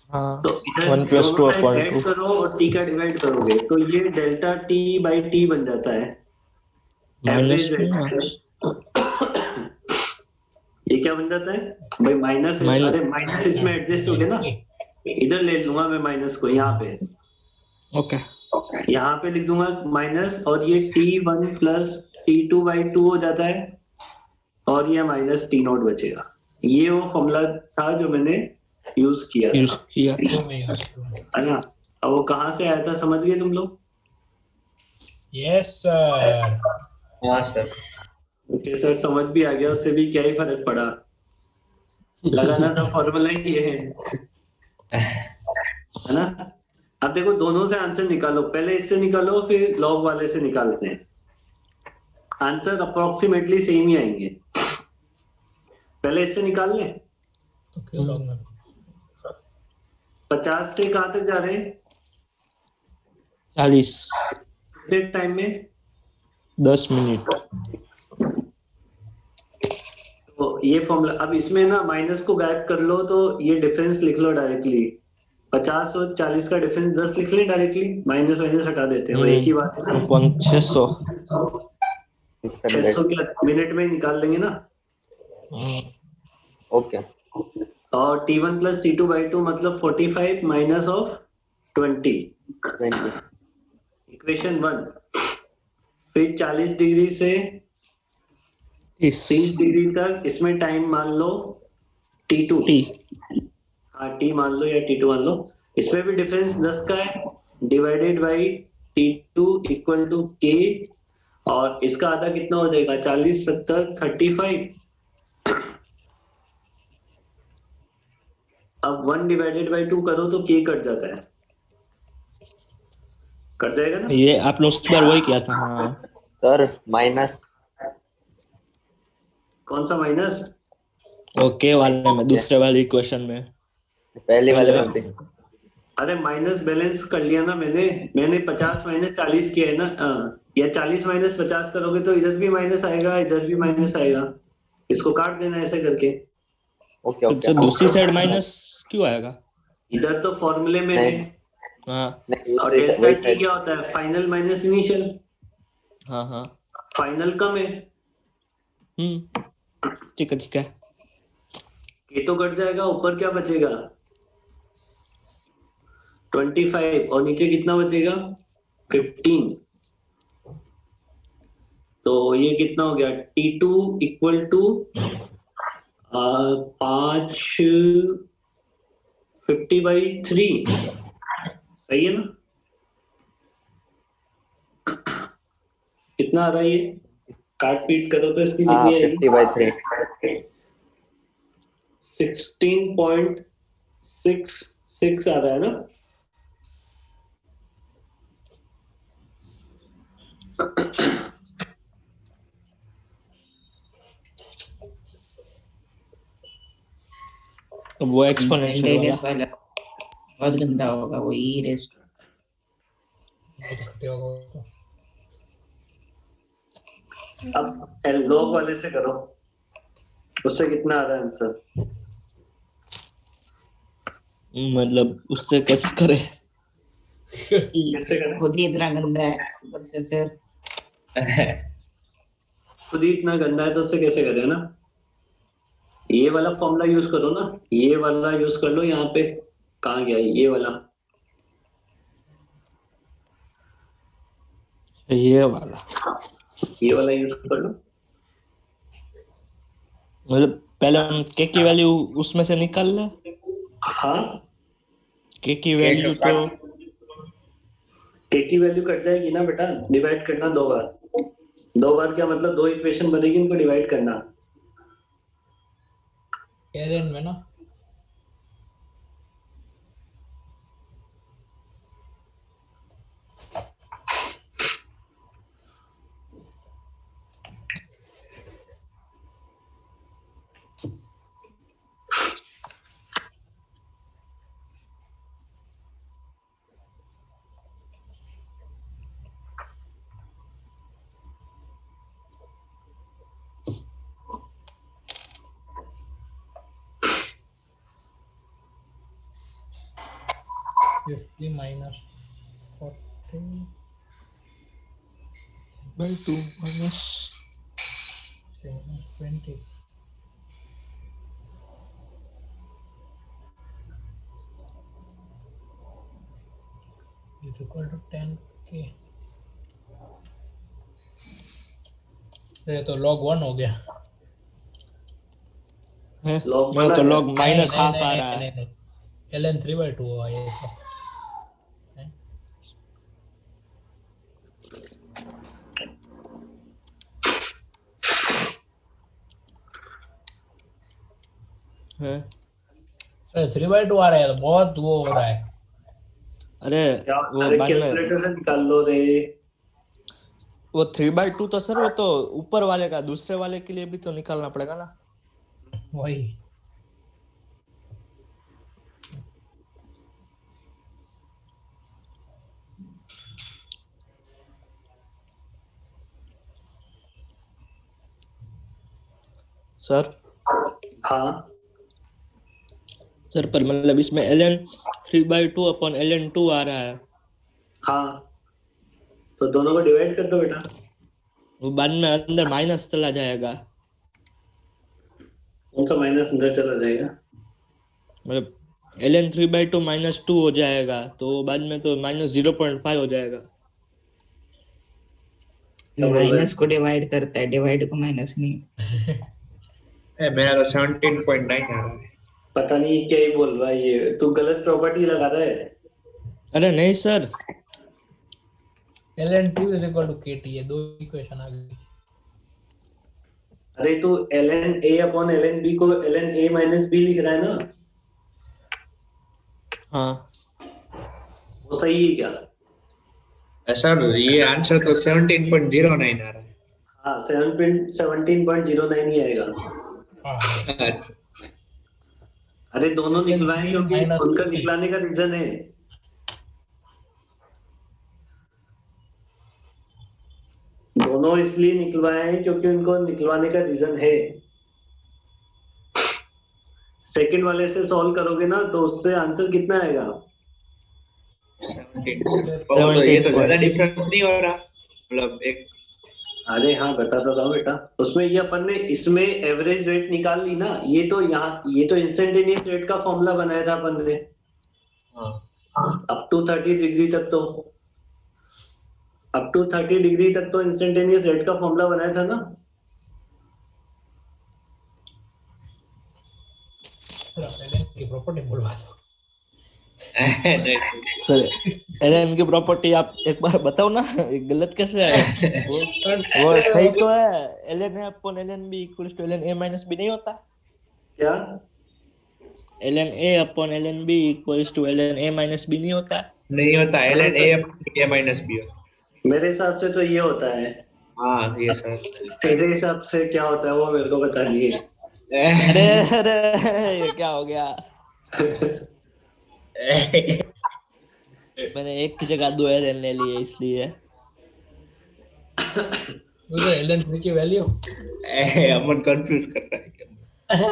Speaker 9: हाँ,
Speaker 2: तो इधर
Speaker 9: 1 + 2
Speaker 2: ऐड करो और T का डिवाइड करोगे तो ये डेल्टा T बाई T बन जाता है एवरेज रेट। ये क्या बन जाता है भाई? माइनस। अरे माइनस इसमें एडजस्ट हो गया ना, इधर ले लूंगा मैं माइनस को यहाँ पे।
Speaker 9: ओके,
Speaker 2: यहाँ पे लिख दूंगा माइनस, और ये T1 प्लस T2 बाई 2 हो जाता है और ये माइनस T0 बचेगा। ये वो फॉर्मूला था जो मैंने यूज किया था, है ना। अब वो कहाँ से आया था समझ गए तुम लोग?
Speaker 10: Yes sir.
Speaker 8: हाँ सर।
Speaker 2: ओके सर, समझ भी आ गया, उससे भी क्या ही फर्क पड़ा, लगाना था फॉर्मूला ही है ना। अब देखो दोनों से आंसर निकालो, पहले इससे निकालो फिर लॉग वाले से निकालते हैं। आंसर अप्रोक्सीमेटली सेम ही आएंगे। पहले इससे निकाल लें।
Speaker 10: तो क्यों लॉग में
Speaker 2: 50 से कहां तक जा रहे हैं?
Speaker 9: 40
Speaker 2: टाइम में
Speaker 9: 10 मिनट।
Speaker 2: तो ये फॉर्मूला, अब इसमें ना माइनस को गायब कर लो तो ये डिफरेंस लिख लो डायरेक्टली। 50 और 40 का डिफरेंस 10 लिख लें डायरेक्टली, माइनस माइनस हटा देते हैं, वो एक ही बात है।
Speaker 9: 600
Speaker 2: क्या मिनट में निकाल लेंगे ना।
Speaker 12: ओके।
Speaker 2: और T1 प्लस T2 बाई 2 मतलब 45 माइनस ऑफ 20 इक्वेशन 1। फिर 40 डिग्री से 30 डिग्री तक इसमें टाइम मान लो T2। हाँ T मान लो या T2 मान लो। इसमें भी डिफरेंस 10 का है, divided by T2 equal to K, और इसका आधा कितना हो जाएगा 40 70 35। अब 1 डिवाइडेड बाई 2 करो तो K कट जाता है, कट जाएगा ना।
Speaker 9: ये आप लोग इस बार वही किया था। हाँ
Speaker 13: सर माइनस
Speaker 2: कौन सा माइनस?
Speaker 9: ओके वाले में, दूसरे वाले इक्वेशन में,
Speaker 13: पहले वाले में भी।
Speaker 2: अरे माइनस बैलेंस कर लिया ना मैंने 50 माइनस 40 किया है ना। या 40 माइनस 50 करोगे तो इधर भी माइनस आएगा, इधर भी माइनस आएगा, इसको काट देना ऐसे करके।
Speaker 13: Okay okay.
Speaker 9: तो दूसरी साइड माइनस क्यों आएगा?
Speaker 2: इधर तो फॉर्मूले में है।
Speaker 9: हाँ
Speaker 2: और डेल्टा टी क्या होता है? Final minus initial.
Speaker 9: हाँ हाँ
Speaker 2: फाइनल कम है।
Speaker 9: ठीक है ठीक है।
Speaker 2: ये तो कट जाएगा, ऊपर क्या बचेगा 25, और नीचे कितना बचेगा 15। तो ये कितना हो गया T2 इक्वल टू 50/3। सही है ना? कितना आ रहा है ये? काट पीट करो तो इसकी कितनी आएगी?
Speaker 13: 50/3
Speaker 2: 16.66 आ रहा है ना।
Speaker 9: वो एक्सपोनेंशियल
Speaker 11: वाला बहुत गंदा होगा वो ई रेस्ट।
Speaker 2: अब लॉग वाले से करो, उससे कितना आ रहा है आंसर?
Speaker 9: मतलब उससे कैसे करे?
Speaker 11: खुद ही इतना गंदा है, ऊपर से फिर
Speaker 2: खुद ही इतना गंदा है तो उससे कैसे करे ना। ये वाला फॉर्मूला यूज करो ना, ये वाला यूज कर लो। यहाँ पे कहाँ गया ये वाला?
Speaker 9: ये वाला
Speaker 2: यूज कर लो।
Speaker 9: मतलब पहले हम के की वैल्यू उसमें से निकाल ले।
Speaker 2: हाँ
Speaker 9: के की वैल्यू तो
Speaker 2: के की वैल्यू कट जाएगी ना बेटा। डिवाइड करना 2 बार। 2 बार क्या मतलब 2 इक्वेशन बनेगी, इनको डिवाइड करना।
Speaker 10: एरन में ना -50
Speaker 9: -40/2 -20
Speaker 10: is equal to 10k। ये तो log 1 हो गया
Speaker 9: है। मैं तो log माइनस हाफ आ रहा है।
Speaker 10: ln 3/2 हुआ ये तो।
Speaker 9: है
Speaker 10: 3/2 आ रहा है तो बहुत वो हो रहा है।
Speaker 9: अरे वो बाद में
Speaker 2: कैलकुलेटर से निकाल लो रे।
Speaker 9: वो 3/2 तो सर वो तो ऊपर वाले का, दूसरे वाले के लिए भी तो निकालना पड़ेगा ना।
Speaker 10: वही
Speaker 9: सर।
Speaker 2: हाँ
Speaker 9: सर पर मतलब इसमें ln 3/2/ln2 आ रहा है।
Speaker 2: हाँ तो दोनों को डिवाइड कर दो बेटा।
Speaker 9: वो बाद में अंदर माइनस चला जाएगा।
Speaker 2: कौन सा माइनस अंदर चला जाएगा?
Speaker 9: मतलब ln 3/2 -2 हो जाएगा, तो बाद में तो -0.5 हो जाएगा।
Speaker 11: माइनस को डिवाइड करता है, डिवाइड को माइनस नहीं।
Speaker 8: मेरा तो 17.9 आ रहा है।
Speaker 2: पता नहीं क्या ही बोल रहा है ये, तू गलत प्रॉपर्टी लगा रहा है।
Speaker 9: अरे नहीं सर,
Speaker 10: ln2 = kt, ये दो इक्वेशन आ गई।
Speaker 2: अरे तू ln a upon ln b को ln a माइनस b लिख रहा है ना?
Speaker 9: हाँ
Speaker 2: वो सही है क्या?
Speaker 8: सर ये आंसर तो 17.09 आ रहा है।
Speaker 2: हाँ 17.09 ही आएगा।
Speaker 8: अच्छा,
Speaker 2: अरे दोनों निकलवाए क्योंकि उनका निकलाने का रीजन है। दोनों इसलिए निकलवाए हैं क्योंकि उनको निकलवाने का रीजन है। सेकंड वाले से सॉल्व करोगे ना तो उससे आंसर कितना आएगा?
Speaker 8: 17। तो ये तो ज्यादा डिफरेंस नहीं हो रहा, मतलब एक।
Speaker 2: अरे हाँ बताता था बेटा, उसमें ये अपन ने इसमें एवरेज रेट निकाल ली ना, ये तो यहाँ ये तो इंस्टेंटेनियस रेट का फॉर्मूला बनाया था अपन ने अप टू 30 डिग्री तक, तो अप टू 30 डिग्री तक तो इंस्टेंटेनियस रेट का फॉर्मूला बनाया था ना।
Speaker 10: की प्रॉपर्टी बोलवा दो
Speaker 9: सर, ln की प्रॉपर्टी आप एक बार बताओ ना, गलत कैसे है? वो सही तो है, ln a upon ln b = ln a minus b नहीं होता
Speaker 2: क्या?
Speaker 9: ln a upon ln b = ln a minus b नहीं होता?
Speaker 8: नहीं होता, ln a upon a minus b।
Speaker 2: मेरे हिसाब से तो ये होता है।
Speaker 8: हाँ ये सर।
Speaker 2: तेरे हिसाब से क्या होता है वो मेरे को बता दिए।
Speaker 9: अरे अरे ये क्या हो गया? मैंने एक की जगह 2 ln ले लिए इसलिए।
Speaker 10: उधर ln3 की वैल्यू
Speaker 8: अमन कंफ्यूज कर रहा है।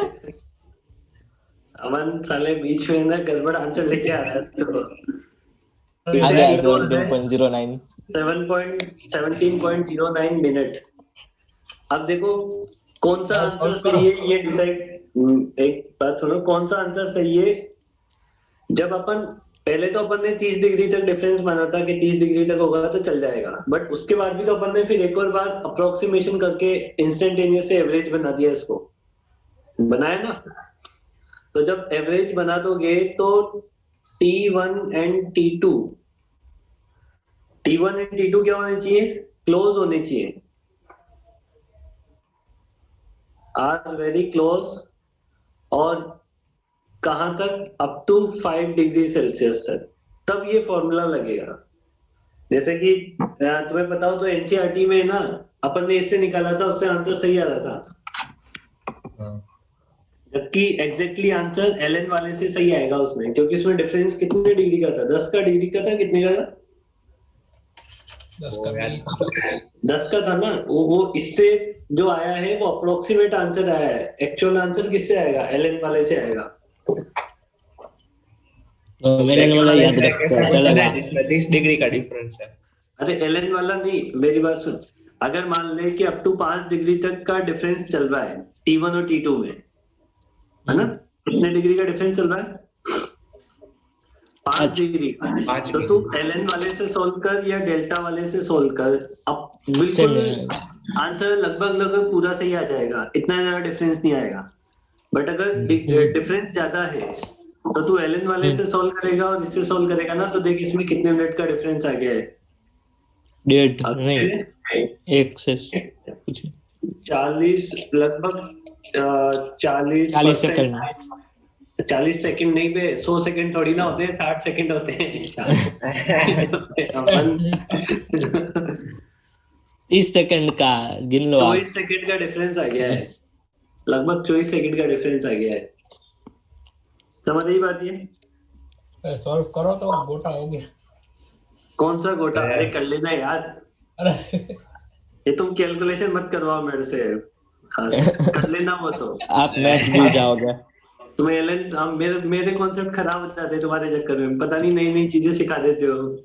Speaker 2: अमन साले बीच में ना गड़बड़ आंसर लेके आ रहा है। तो
Speaker 9: 17.09
Speaker 2: 17.09 मिनट। अब देखो कौन सा आंसर सही है ये डिसाइड, एक बात सुनो, कौन सा आंसर सही है। जब अपन पहले तो अपन ने 30 डिग्री तक डिफरेंस माना था कि 30 डिग्री तक होगा तो चल जाएगा, बट उसके बाद भी तो अपन ने फिर एक और बार अप्रोक्सीमेशन करके इंस्टेंटेनियस से एवरेज बना दिया, इसको बनाया ना। तो जब एवरेज बना दोगे तो T1 एंड T2 क्या होने चाहिए? क्लोज होने चाहिए, आर वेरी क्लोज। और कहां तक? अप टू 5 डिग्री सेल्सियस तक, तब ये फॉर्मूला लगेगा। जैसे कि तुम्हें पता हो तो एनसीईआरटी में ना अपन ने इससे निकाला था, उससे आंसर सही आ रहा था, जबकि एग्जैक्टली आंसर एलएन वाले से सही आएगा उसमें, क्योंकि उसमें डिफरेंस कितने डिग्री का था? 10 का डिग्री का था, कितने का था? 10 का था ना। वो इससे जो आया है वो अप्रोक्सीमेट आंसर आया है, एक्चुअल आंसर किससे आएगा? एलएन वाले से आएगा।
Speaker 9: तो मेरे वाला याद रखना चलेगा,
Speaker 8: जिसमें 30 डिग्री का डिफरेंस है।
Speaker 2: अरे एलएन वाला नहीं, मेरी बात सुन। अगर मान ले कि अप टू 5 डिग्री तक का डिफरेंस चल रहा है T1 और T2 में, है ना? कितने डिग्री का डिफरेंस चल रहा है? 5 डिग्री। तो तू एलएन वाले से सोल्व कर या डेल्टा वाले से सोल्व कर, अब बिल्कुल आंसर लगभग पूरा सही आ जाएगा, इतना ज्यादा डिफरेंस नहीं आएगा। बट अगर डिफरेंस ज्यादा है तो तू एलएन वाले से सोल्व करेगा और इससे सोल्व करेगा ना, तो देख इसमें कितने मिनट का डिफरेंस आ गया है।
Speaker 9: 1.5 नहीं 1 से कुछ
Speaker 2: 40 लगभग 40
Speaker 9: सेकंड
Speaker 2: 40 सेकंड नहीं बे, 100 सेकंड थोड़ी ना होते हैं, 60 सेकंड होते हैं।
Speaker 9: 30 सेकंड का गिन लो।
Speaker 2: 24 सेकंड का डिफरेंस आ गया है, लगभग 24 सेकंड का डिफरेंस आ गया है। समझ आई बात? ये
Speaker 10: सॉल्व करो तो गोटा हो गया।
Speaker 2: कौन सा गोटा? अरे कर लेना यार, ये तुम कैलकुलेशन मत करवाओ मेरे से, कर लेना वो तो। आप
Speaker 9: मैथ भूल जाओगे।
Speaker 2: तुम्हें एलन मेरे कॉन्सेप्ट खराब हो जाते हैं तुम्हारे चक्कर में, पता नहीं नई नई चीजें सिखा देते हो।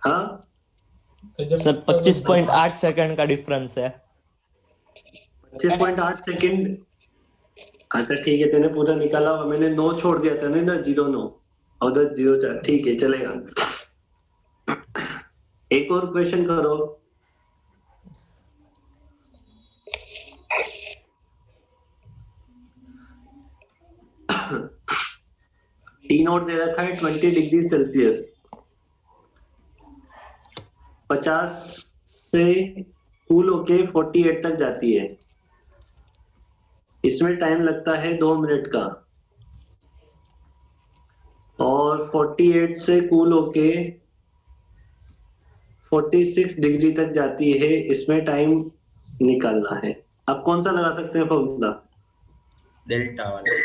Speaker 2: हाँ
Speaker 9: सर 25.8 सेकंड का डिफरेंस है।
Speaker 2: 25.8 सेकंड अच्छा ठीक है, तेने पूरा निकाला और मैंने 9 छोड़ दिया था ना, 0 9 और 0 4, ठीक है चलेगा। एक और क्वेश्चन करो। टी नोट दे रखा है 20 डिग्री सेल्सियस, 50 से कूल होके 48 तक जाती है। इसमें टाइम लगता है 2 मिनट का, और 48 से कूल होके 46 डिग्री तक जाती है, इसमें टाइम निकालना है। अब कौन सा लगा सकते हैं फॉर्मूला?
Speaker 3: डेल्टा वाला।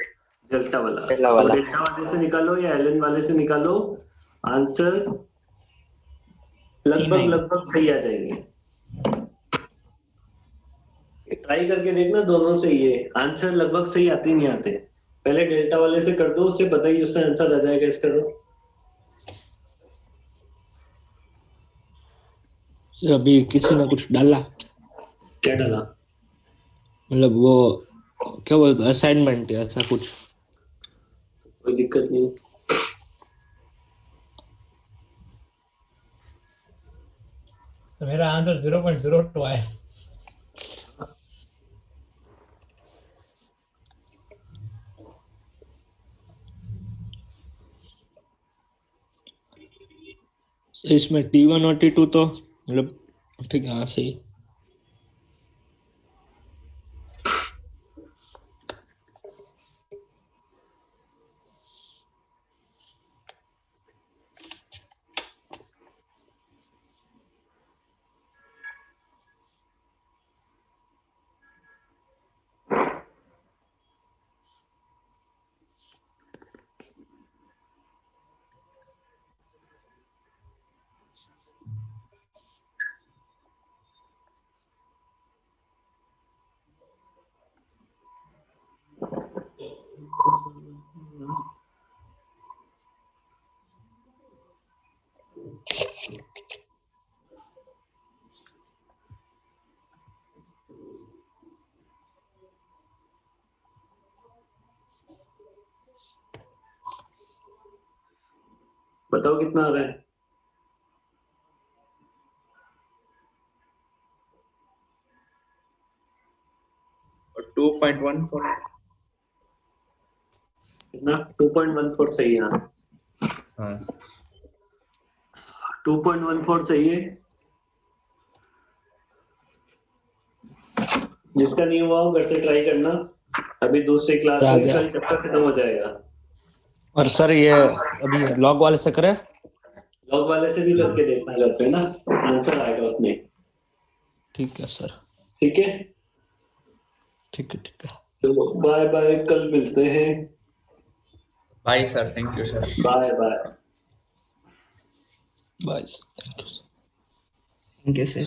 Speaker 2: डेल्टा वाला।
Speaker 13: डेल्टा वाला।
Speaker 2: तो डेल्टा वाले से निकालो या एलएन वाले से निकालो, आंसर लगभग सही आ जाएंगे। ट्राई करके देखना, दोनों से ये आंसर लगभग सही आते नहीं आते। पहले डेल्टा वाले से कर दो, उससे पता ही उससे आंसर आ जाएगा इसका।
Speaker 9: तो अभी किसी ने कुछ डाला,
Speaker 2: क्या डाला?
Speaker 9: मतलब वो क्या बोलते असाइनमेंट या ऐसा कुछ?
Speaker 2: कोई दिक्कत नहीं।
Speaker 10: तो मेरा आंसर 0.02 आया।
Speaker 9: इसमें T1 और T2 तो मतलब ठीक है, हाँ सही।
Speaker 2: बताओ कितना आ रहा है?
Speaker 8: और 2.14।
Speaker 2: कितना? 2.14 सही है।
Speaker 8: हाँ
Speaker 2: 2.14 सही है। जिसका नहीं हुआ हो घर से ट्राई करना, अभी दूसरी क्लास
Speaker 9: आ
Speaker 2: में
Speaker 9: गया।
Speaker 2: कल चैप्टर खत्म हो जाएगा।
Speaker 9: और सर ये अभी लॉग वाले से करें?
Speaker 2: लॉग वाले से भी करके देखना घर पे ना, आंसर आएगा उसमें।
Speaker 9: ठीक है सर।
Speaker 2: ठीक है,
Speaker 9: ठीक है ठीक है।
Speaker 2: चलो बाय बाय, कल मिलते हैं।
Speaker 8: Bye sir, thank you sir.
Speaker 2: Bye bye.
Speaker 9: Bye sir, thank you.
Speaker 11: Thank you sir.